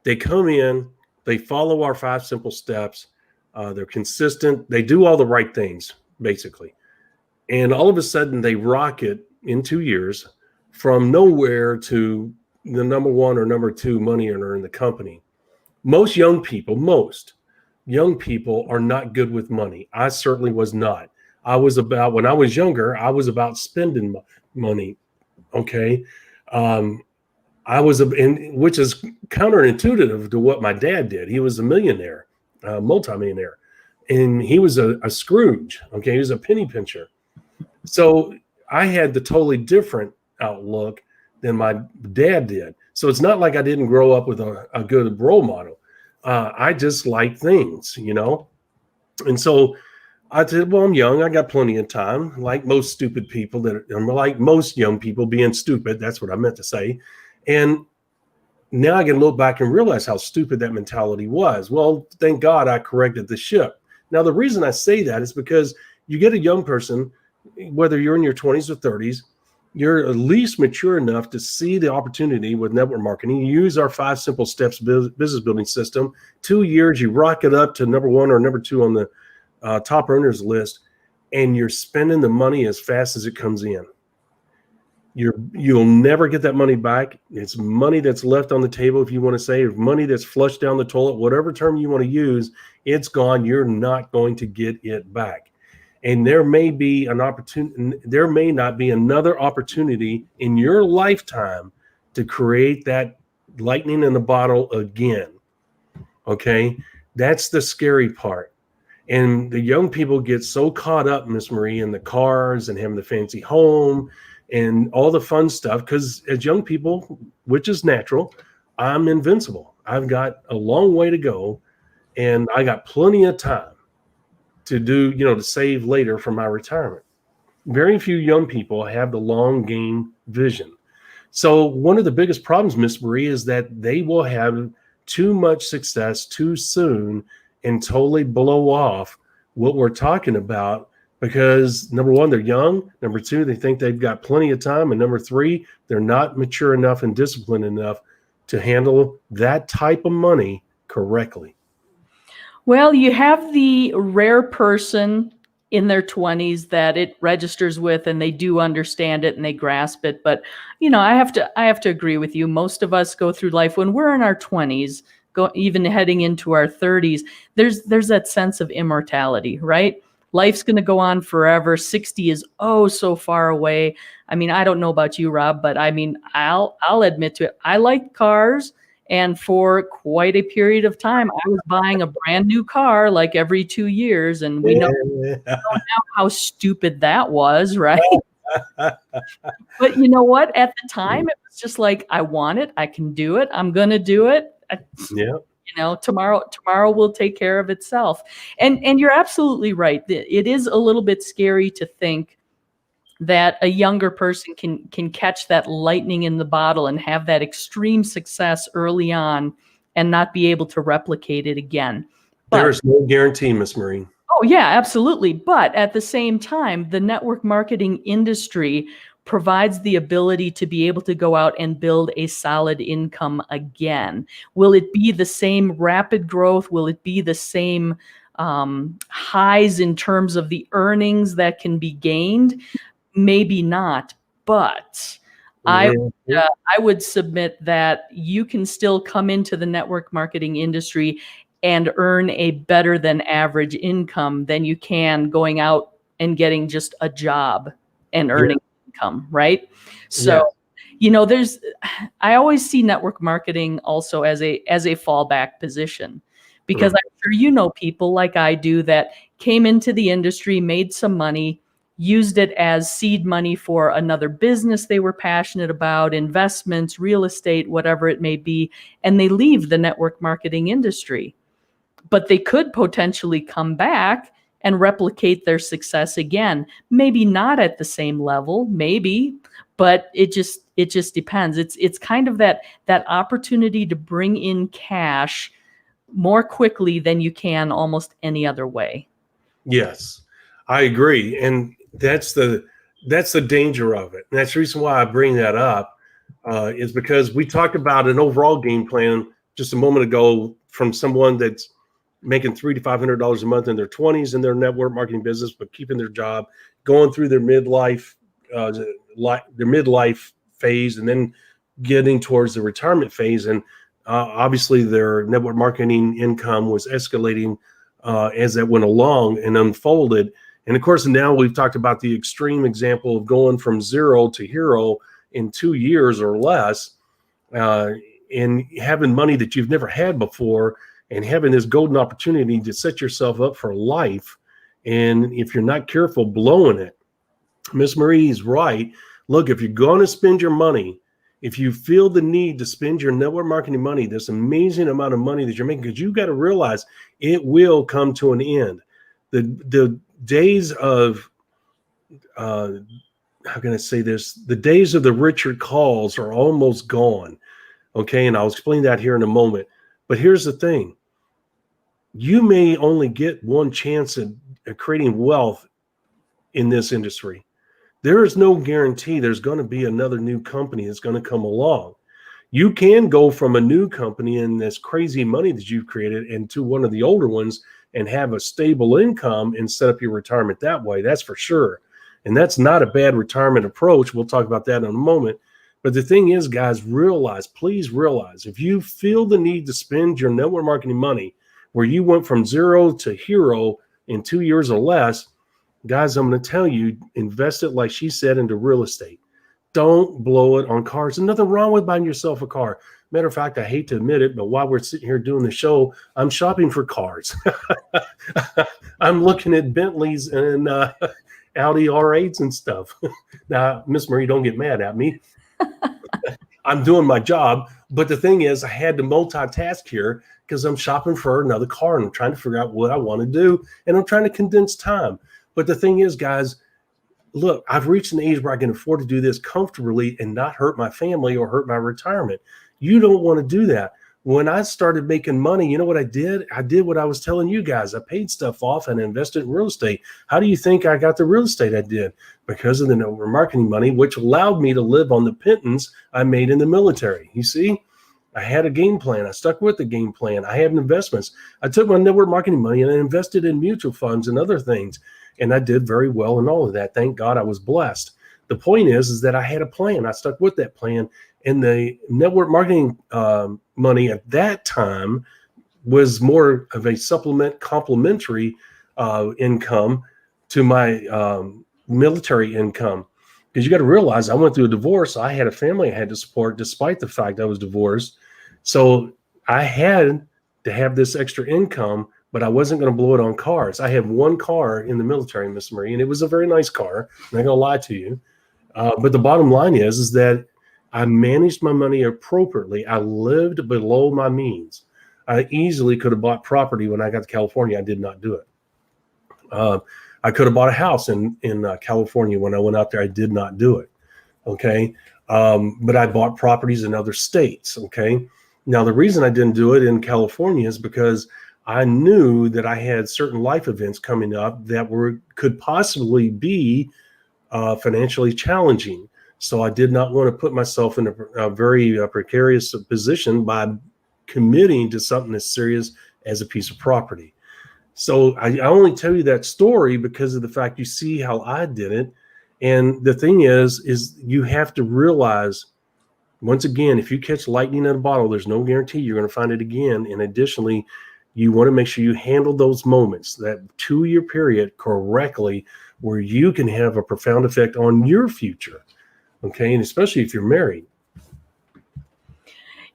They come in, they follow our 5 simple steps. They're consistent. They do all the right things, basically. And all of a sudden, they rocket in 2 years from nowhere to the number 1 or number 2 money earner in the company. Most young people are not good with money. I certainly was not. When I was younger, I was about spending money. Okay. Which is counterintuitive to what my dad did. He was a millionaire, multimillionaire, and he was a Scrooge. Okay. He was a penny pincher. So I had the totally different outlook than my dad did. So it's not like I didn't grow up with a good role model. I just like things, and so I said, well, I'm young. I got plenty of time, like most stupid people like most young people being stupid. That's what I meant to say. And now I can look back and realize how stupid that mentality was. Well, thank God I corrected the ship. Now, the reason I say that is because you get a young person, whether you're in your 20s or 30s, you're at least mature enough to see the opportunity with network marketing. You use our 5 simple steps business building system. 2 years, you rock it up to number 1 or number 2 on the top earners list, and you're spending the money as fast as it comes in. You'll never get that money back. It's money that's left on the table, if you want to say, or money that's flushed down the toilet, whatever term you want to use, it's gone. You're not going to get it back. And there may be an opportunity, there may not be another opportunity in your lifetime to create that lightning in the bottle again. Okay. That's the scary part. And the young people get so caught up, Miss Marie, in the cars and having the fancy home and all the fun stuff, because as young people, which is natural, I'm invincible. I've got a long way to go, and I got plenty of time to do, to save later for my retirement. Very few young people have the long game vision. So one of the biggest problems, Miss Marie, is that they will have too much success too soon and totally blow off what we're talking about, because number 1, they're young. Number 2, they think they've got plenty of time. And number 3, they're not mature enough and disciplined enough to handle that type of money correctly. Well, you have the rare person in their 20s that it registers with, and they do understand it and they grasp it. But, I have to agree with you. Most of us go through life when we're in our 20s, even heading into our 30s, there's that sense of immortality, right? Life's going to go on forever. 60 is so far away. I mean, I don't know about you, Rob, but I mean, I'll admit to it. I like cars. And for quite a period of time, I was buying a brand new car like every 2 years. And we know now how stupid that was, right? But you know what? At the time, it was just like, I want it. I can do it. I'm going to do it. Yeah. Tomorrow will take care of itself. And you're absolutely right. It is a little bit scary to think that a younger person can catch that lightning in the bottle and have that extreme success early on and not be able to replicate it again. There is no guarantee, Miss Marie. Oh, yeah, absolutely. But at the same time, the network marketing industry provides the ability to be able to go out and build a solid income again. Will it be the same rapid growth? Will it be the same highs in terms of the earnings that can be gained? Maybe not, but I would submit that you can still come into the network marketing industry and earn a better than average income than you can going out and getting just a job and earning income, right? So, I always see network marketing also as a fallback position, because I'm sure people like I do that came into the industry, made some money, used it as seed money for another business they were passionate about, investments, real estate, whatever it may be, and they leave the network marketing industry. But they could potentially come back and replicate their success again. Maybe not at the same level, maybe, but it just depends. It's kind of that opportunity to bring in cash more quickly than you can almost any other way. Yes, I agree. And that's the danger of it. And that's the reason why I bring that up, is because we talked about an overall game plan just a moment ago from someone that's making $300 to $500 a month in their 20s in their network marketing business, but keeping their job, going through their midlife phase, and then getting towards the retirement phase. And obviously their network marketing income was escalating as that went along and unfolded. And of course, now we've talked about the extreme example of going from zero to hero in 2 years or less, and having money that you've never had before, and having this golden opportunity to set yourself up for life. And if you're not careful, blowing it. Miss Marie's right. Look, if you're going to spend your money, if you feel the need to spend your network marketing money, this amazing amount of money that you're making, because you got to realize it will come to an end. The days of, how can I say this? The days of the Richard Calls are almost gone. Okay. And I'll explain that here in a moment. But here's the thing. You may only get one chance at creating wealth in this industry. There is no guarantee there's going to be another new company that's going to come along. You can go from a new company and this crazy money that you've created into one of the older ones and have a stable income and set up your retirement that way. That's for sure. And that's not a bad retirement approach. We'll talk about that in a moment. But the thing is, guys, please realize, if you feel the need to spend your network marketing money where you went from zero to hero in 2 years or less, guys, I'm going to tell you, invest it, like she said, into real estate. Don't blow it on cars. There's nothing wrong with buying yourself a car. Matter of fact, I hate to admit it, but while we're sitting here doing the show, I'm shopping for cars. I'm looking at Bentleys and Audi R8s and stuff. Now, Miss Marie, don't get mad at me. I'm doing my job. But the thing is, I had to multitask here because I'm shopping for another car and I'm trying to figure out what I want to do. And I'm trying to condense time. But the thing is, guys, look, I've reached an age where I can afford to do this comfortably and not hurt my family or hurt my retirement. You don't want to do that. When I started making money, you know what I did? I did what I was telling you guys. I paid stuff off and invested in real estate. How do you think I got the real estate I did? Because of the network marketing money, which allowed me to live on the pittance I made in the military. You see, I had a game plan. I stuck with the game plan. I had investments. I took my network marketing money and I invested in mutual funds and other things. And I did very well in all of that. Thank God I was blessed. The point is that I had a plan. I stuck with that plan. And the network marketing money at that time was more of a complementary income to my military income. Because you got to realize I went through a divorce. I had a family I had to support despite the fact I was divorced. So I had to have this extra income, but I wasn't going to blow it on cars. I had one car in the military, Miss Marie, and it was a very nice car. I'm not going to lie to you. But the bottom line is that I managed my money appropriately. I lived below my means. I easily could have bought property when I got to California. I did not do it. I could have bought a house in California when I went out there. I did not do it. Okay. But I bought properties in other states. Okay. Now, the reason I didn't do it in California is because I knew that I had certain life events coming up that could possibly be financially challenging. So I did not want to put myself in a very precarious position by committing to something as serious as a piece of property. So I only tell you that story because of the fact you see how I did it. And the thing is you have to realize, once again, if you catch lightning in a bottle, there's no guarantee you're going to find it again. And additionally, you want to make sure you handle those moments, that 2-year period, correctly, where you can have a profound effect on your future. Okay. And especially if you're married.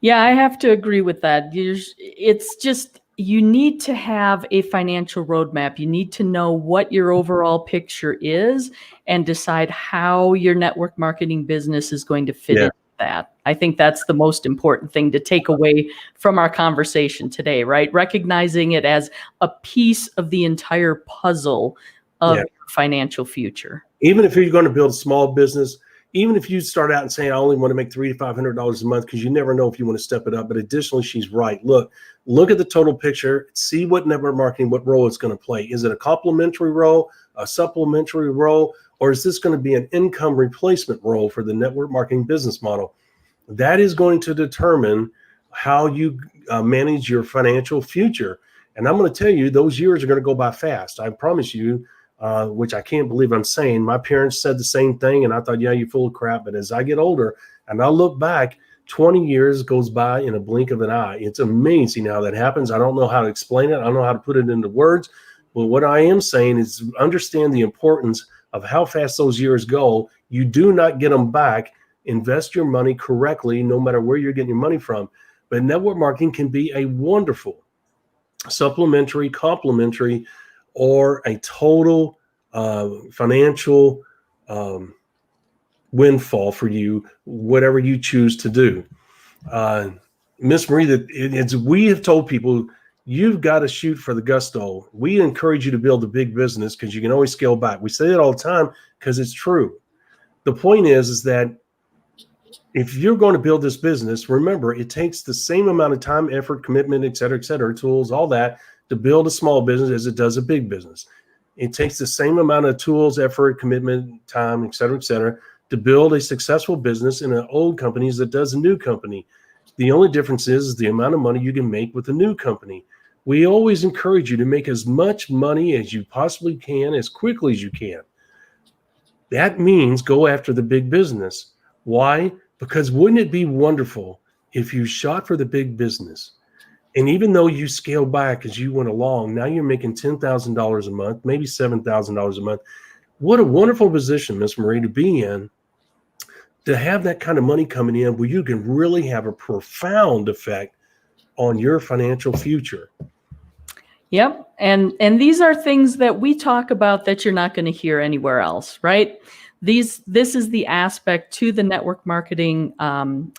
Yeah, I have to agree with that. It's just, you need to have a financial roadmap. You need to know what your overall picture is and decide how your network marketing business is going to fit into that. I think that's the most important thing to take away from our conversation today, right? Recognizing it as a piece of the entire puzzle of your financial future. Even if you're going to build a small business, even if you start out and say, I only want to make $300 to $500 a month, because you never know if you want to step it up. But additionally, she's right. Look at the total picture. See what network marketing, what role it's going to play. Is it a complementary role, a supplementary role, or is this going to be an income replacement role for the network marketing business model? That is going to determine how you manage your financial future. And I'm going to tell you, those years are going to go by fast. I promise you. Which I can't believe I'm saying. My parents said the same thing, and I thought, yeah, you're full of crap. But as I get older and I look back, 20 years goes by in a blink of an eye. It's amazing how that happens. I don't know how to explain it. I don't know how to put it into words. But what I am saying is understand the importance of how fast those years go. You do not get them back. Invest your money correctly, no matter where you're getting your money from. But network marketing can be a wonderful supplementary, complementary, or a total financial windfall for you, whatever you choose to do. Miss Marie, we have told people, you've got to shoot for the gusto. We encourage you to build a big business because you can always scale back. We say it all the time because it's true. The point is that if you're going to build this business, remember, it takes the same amount of time, effort, commitment, et cetera, tools, all that, to build a small business as it does a big business. It takes the same amount of tools, effort, commitment, time, et cetera, to build a successful business in an old company as it does a new company. The only difference is the amount of money you can make with a new company. We always encourage you to make as much money as you possibly can, as quickly as you can. That means go after the big business. Why? Because wouldn't it be wonderful if you shot for the big business? And even though you scale back as you went along, now you're making $10,000 a month, maybe $7,000 a month. What a wonderful position, Miss Marie, to be in, to have that kind of money coming in where you can really have a profound effect on your financial future. Yep. And these are things that we talk about that you're not going to hear anywhere else, right? This is the aspect to the network marketing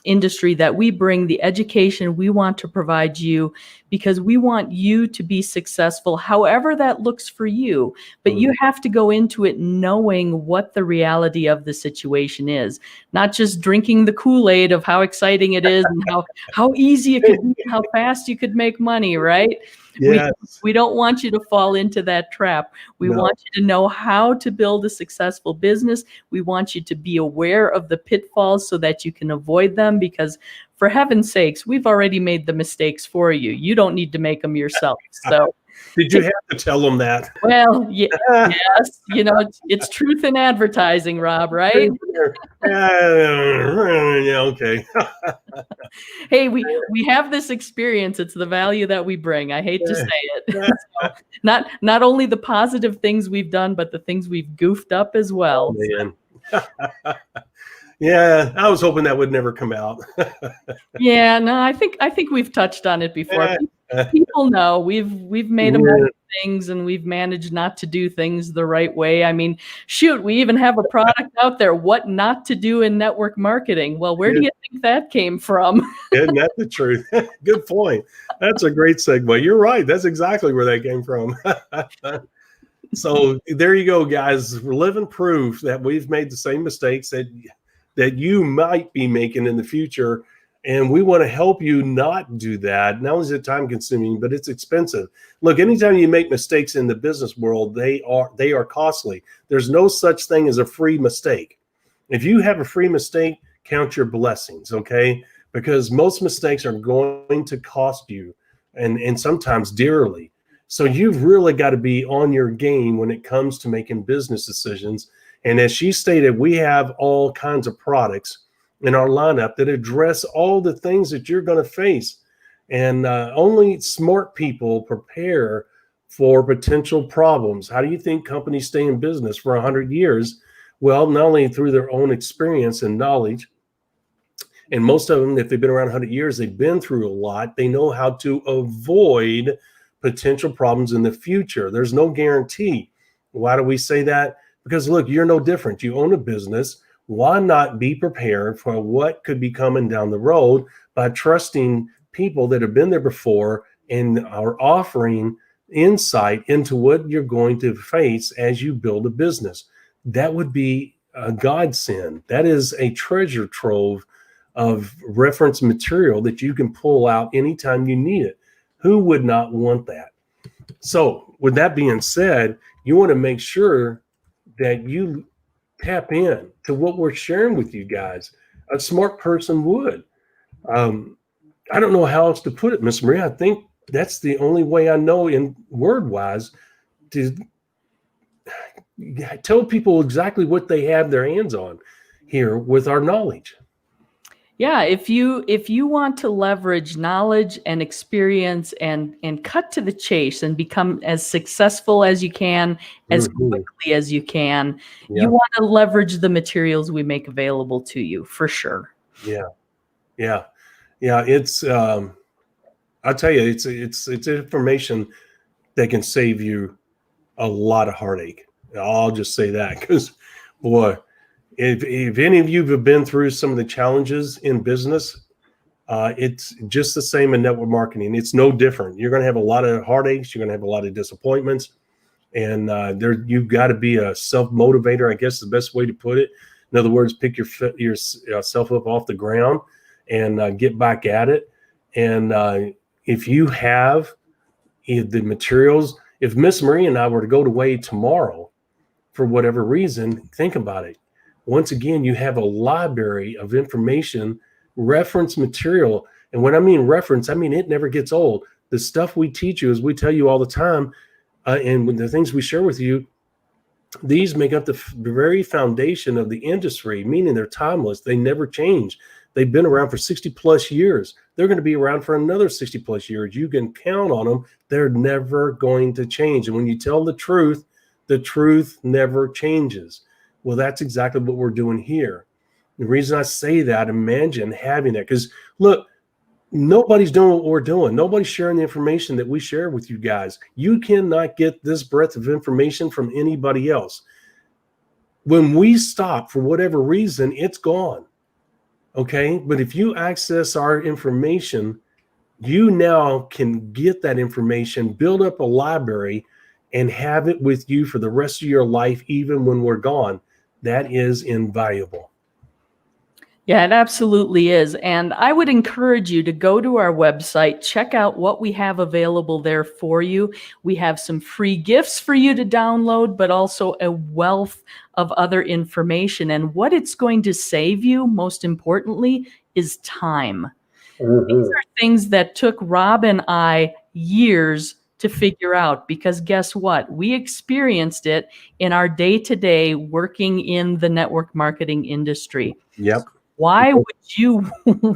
industry that we bring, the education we want to provide you, because we want you to be successful, however that looks for you. But you have to go into it knowing what the reality of the situation is, not just drinking the Kool-Aid of how exciting it is and how easy it could be, and how fast you could make money, right? Yes. We don't want you to fall into that trap. We want you to know how to build a successful business. We want you to be aware of the pitfalls so that you can avoid them, because for heaven's sakes, we've already made the mistakes for you. You don't need to make them yourself. So did you have to tell them that? Well, yes, it's truth in advertising, Rob, right? Yeah, okay. Hey, we have this experience. It's the value that we bring. I hate to say it. So, not only the positive things we've done, but the things we've goofed up as well. Oh, man. Yeah, I was hoping that would never come out. Yeah, no, I think we've touched on it before. People know we've made a mess of things, and we've managed not to do things the right way. I mean, shoot, we even have a product out there, what not to do in network marketing. Well, where do you think that came from? Isn't that the truth? Good point. That's a great segue. You're right. That's exactly where that came from. So there you go, guys. We're living proof that we've made the same mistakes that you might be making in the future. And we want to help you not do that. Not only is it time consuming, but it's expensive. Look, anytime you make mistakes in the business world, they are costly. There's no such thing as a free mistake. If you have a free mistake, count your blessings, okay? Because most mistakes are going to cost you, and sometimes dearly. So you've really got to be on your game when it comes to making business decisions. And as she stated, we have all kinds of products in our lineup that address all the things that you're going to face. And only smart people prepare for potential problems. How do you think companies stay in business for 100 years? Well, not only through their own experience and knowledge, and most of them, if they've been around 100 years, they've been through a lot. They know how to avoid potential problems in the future. There's no guarantee. Why do we say that? Because look, you're no different. You own a business. Why not be prepared for what could be coming down the road by trusting people that have been there before and are offering insight into what you're going to face as you build a business? That would be a godsend. That is a treasure trove of reference material that you can pull out anytime you need it. Who would not want that? So with that being said, you want to make sure that you tap in to what we're sharing with you guys. A smart person would. I don't know how else to put it, Miss Maria. I think that's the only way I know in word-wise to tell people exactly what they have their hands on here with our knowledge. Yeah, if you want to leverage knowledge and experience and cut to the chase and become as successful as you can, as quickly as you can, you want to leverage the materials we make available to you, for sure. Yeah. It's I'll tell you, it's information that can save you a lot of heartache. I'll just say that, because boy, if any of you have been through some of the challenges in business, it's just the same in network marketing. It's no different. You're going to have a lot of heartaches. You're going to have a lot of disappointments. And you've got to be a self-motivator, I guess is the best way to put it. In other words, pick yourself up off the ground and get back at it. And if you have the materials, if Miss Marie and I were to go away tomorrow for whatever reason, think about it. Once again, you have a library of information, reference material. And when I mean reference, I mean it never gets old. The stuff we teach you, as we tell you all the time, and the things we share with you, these make up the very foundation of the industry, meaning they're timeless. They never change. They've been around for 60 plus years. They're going to be around for another 60 plus years. You can count on them. They're never going to change. And when you tell the truth never changes. Well, that's exactly what we're doing here. The reason I say that, imagine having that, because look, nobody's doing what we're doing. Nobody's sharing the information that we share with you guys. You cannot get this breadth of information from anybody else. When we stop for whatever reason, it's gone. Okay. But if you access our information, you now can get that information, build up a library, and have it with you for the rest of your life, even when we're gone. That is invaluable. Yeah, it absolutely is. And I would encourage you to go to our website, check out what we have available there for you. We have some free gifts for you to download, but also a wealth of other information. And what it's going to save you, most importantly, is time. These are things that took Rob and I years to figure out, because guess what? We experienced it in our day-to-day working in the network marketing industry. Yep. Why would you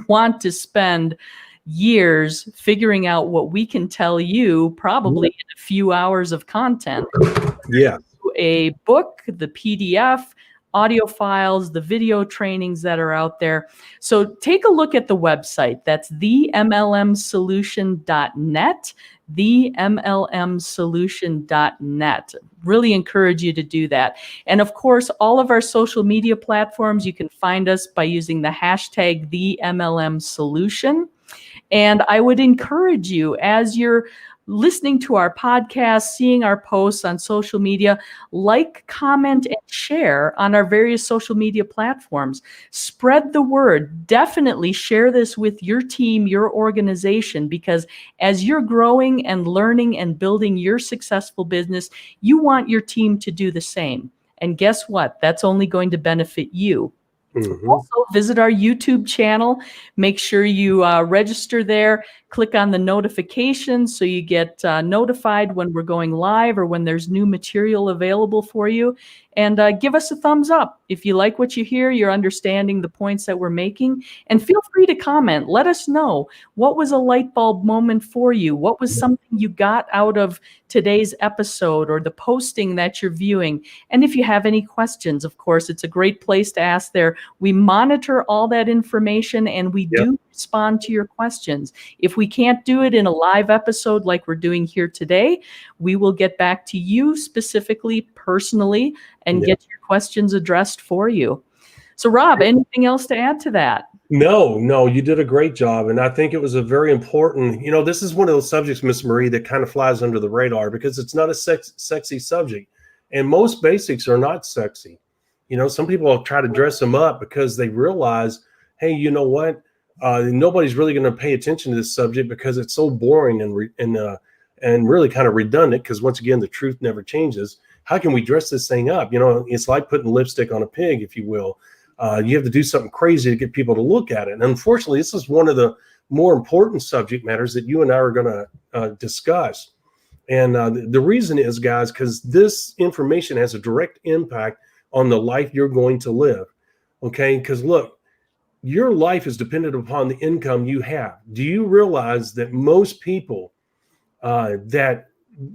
want to spend years figuring out what we can tell you probably in a few hours of content? Yeah. A book, the PDF, audio files, the video trainings that are out there. So take a look at the website. That's themlmsolution.net, themlmsolution.net. Really encourage you to do that. And of course, all of our social media platforms, you can find us by using the hashtag #TheMLMSolution. And I would encourage you, as you're listening to our podcast, seeing our posts on social media, like, comment, and share on our various social media platforms. Spread the word. Definitely share this with your team, your organization, because as you're growing and learning and building your successful business, you want your team to do the same. And guess what? That's only going to benefit you. Also, visit our YouTube channel. Make sure you register there. Click on the notifications so you get notified when we're going live or when there's new material available for you. And give us a thumbs up if you like what you hear, you're understanding the points that we're making. And feel free to comment. Let us know, what was a light bulb moment for you? What was something you got out of today's episode or the posting that you're viewing? And if you have any questions, of course, it's a great place to ask there. We monitor all that information and we do respond to your questions. If we can't do it in a live episode like we're doing here today, we will get back to you specifically, personally, and get your questions addressed for you. So Rob, anything else to add to that? No, you did a great job. And I think it was a very important, this is one of those subjects, Miss Marie, that kind of flies under the radar because it's not a sexy subject. And most basics are not sexy. Some people try to dress them up because they realize, hey, you know what? Nobody's really going to pay attention to this subject because it's so boring and really kind of redundant, because once again, the truth never changes. How can we dress this thing up? It's like putting lipstick on a pig, if you will. You have to do something crazy to get people to look at it. And unfortunately, this is one of the more important subject matters that you and I are going to discuss. And the reason is, guys, because this information has a direct impact on the life you're going to live. Okay? Because look, your life is dependent upon the income you have. Do you realize that most people that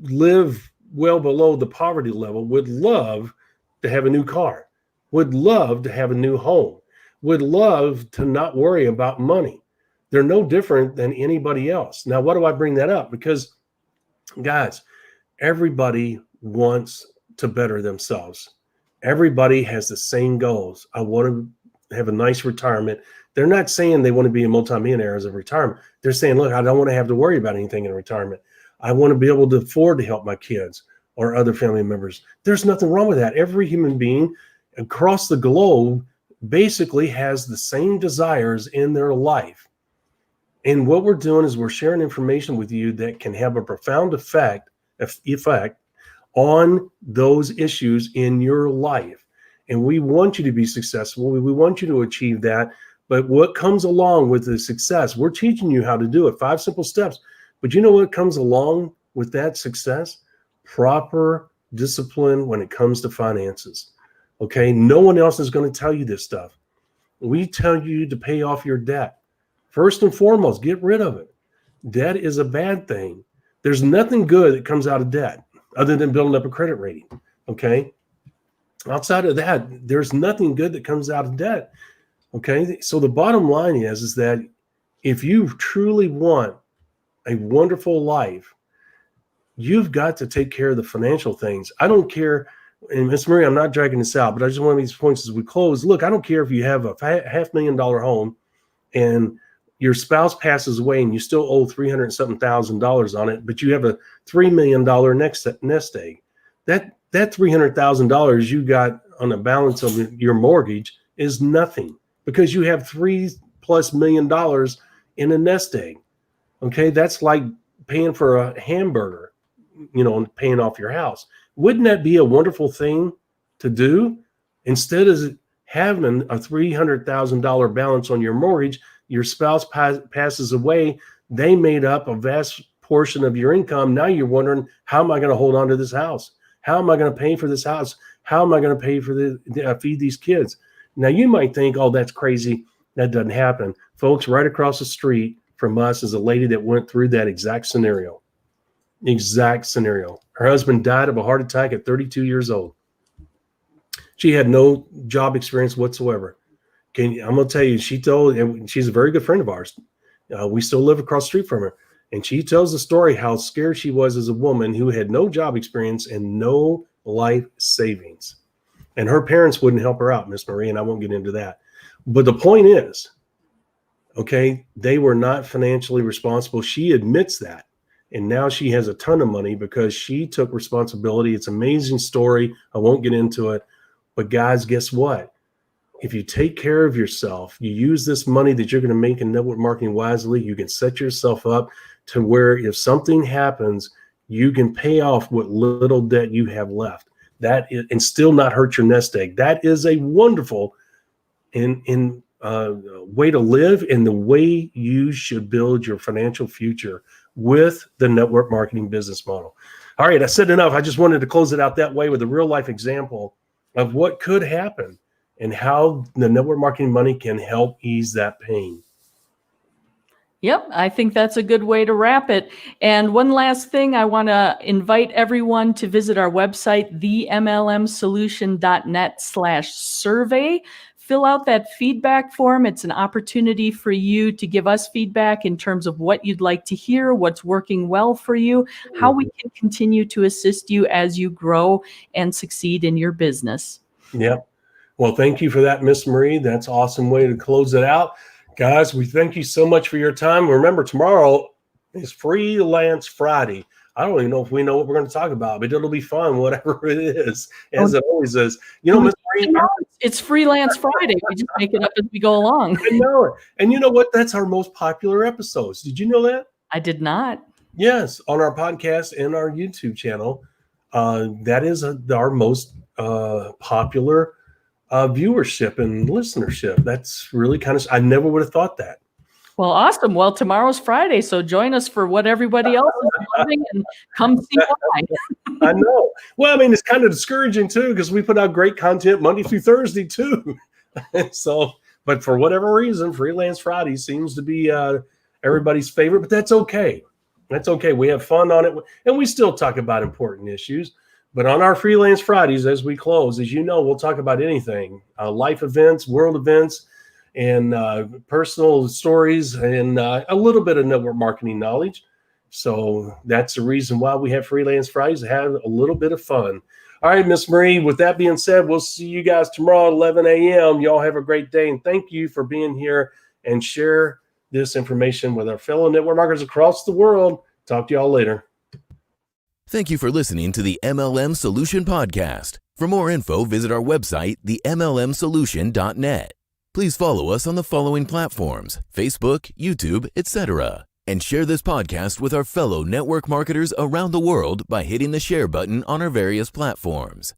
live well below the poverty level would love to have a new car, would love to have a new home, would love to not worry about money? They're no different than anybody else. Now, why do I bring that up? Because, guys, everybody wants to better themselves. Everybody has the same goals. I want to have a nice retirement. They're not saying they want to be a multimillionaire as a retirement. They're saying, look, I don't want to have to worry about anything in retirement. I want to be able to afford to help my kids or other family members. There's nothing wrong with that. Every human being across the globe basically has the same desires in their life. And what we're doing is we're sharing information with you that can have a profound effect on those issues in your life. And we want you to be successful. We want you to achieve that. But what comes along with the success, we're teaching you how to do it, 5 simple steps. But you know what comes along with that success? Proper discipline when it comes to finances. Okay, no one else is going to tell you this stuff. We tell you to pay off your debt. First and foremost, get rid of it. Debt is a bad thing. There's nothing good that comes out of debt other than building up a credit rating. Okay, outside of that, there's nothing good that comes out of debt. Okay, so the bottom line is that if you truly want a wonderful life, you've got to take care of the financial things. I don't care. And Miss Marie, I'm not dragging this out, but I just want these points as we close. Look, I don't care if you have a $500,000 home and your spouse passes away and you still owe $300,000 on it, but you have a $3 million nest egg. That $300,000 you got on the balance of your mortgage is nothing because you have $3+ million in a nest egg. Okay, that's like paying for a hamburger, and paying off your house. Wouldn't that be a wonderful thing to do? Instead of having a $300,000 balance on your mortgage, your spouse passes away, they made up a vast portion of your income. Now you're wondering, how am I going to hold on to this house? How am I going to pay for this house? How am I going to pay for feed these kids? Now you might think, oh, that's crazy. That doesn't happen. Folks, right across the street from us is a lady that went through that exact scenario. Her husband died of a heart attack at 32 years old. She had no job experience whatsoever. I'm going to tell you, she's a very good friend of ours. We still live across the street from her. And she tells the story how scared she was as a woman who had no job experience and no life savings. And her parents wouldn't help her out, Miss Marie, and I won't get into that. But the point is, okay, they were not financially responsible. She admits that. And now she has a ton of money because she took responsibility. It's an amazing story. I won't get into it. But guys, guess what? If you take care of yourself, you use this money that you're going to make in network marketing wisely, you can set yourself up to where if something happens, you can pay off what little debt you have left. And still not hurt your nest egg. That is a wonderful way to live and the way you should build your financial future with the network marketing business model. All right, I said enough. I just wanted to close it out that way with a real life example of what could happen and how the network marketing money can help ease that pain. Yep, I think that's a good way to wrap it. And one last thing, I want to invite everyone to visit our website, themlmsolution.net/survey. Fill out that feedback form. It's an opportunity for you to give us feedback in terms of what you'd like to hear, what's working well for you, how we can continue to assist you as you grow and succeed in your business. Yep. Well, thank you for that, Miss Marie. That's an awesome way to close it out. Guys, we thank you so much for your time. Remember, tomorrow is Freelance Friday. I don't even know if we know what we're going to talk about, but it'll be fun, whatever it is, as it always is. Miss Marie, it's Freelance Friday. We just make it up as we go along. I know it. And you know what? That's our most popular episodes. Did you know that? I did not. Yes, on our podcast and our YouTube channel. That is our most popular viewership and listenership. That's really kind of, I never would have thought that. Well, awesome. Well, tomorrow's Friday, so join us for what everybody else is loving and come see why. I know. Well, I mean, it's kind of discouraging too, because we put out great content Monday through Thursday too. So, but for whatever reason, Freelance Friday seems to be everybody's favorite, but that's okay. That's okay. We have fun on it, and we still talk about important issues. But on our Freelance Fridays, as we close, as you know, we'll talk about anything, life events, world events, and personal stories, and a little bit of network marketing knowledge. So that's the reason why we have Freelance Fridays, to have a little bit of fun. All right, Miss Marie, with that being said, we'll see you guys tomorrow at 11 a.m. Y'all have a great day, and thank you for being here and share this information with our fellow network marketers across the world. Talk to y'all later. Thank you for listening to the MLM Solution Podcast. For more info, visit our website, themlmsolution.net. Please follow us on the following platforms: Facebook, YouTube, etc. And share this podcast with our fellow network marketers around the world by hitting the share button on our various platforms.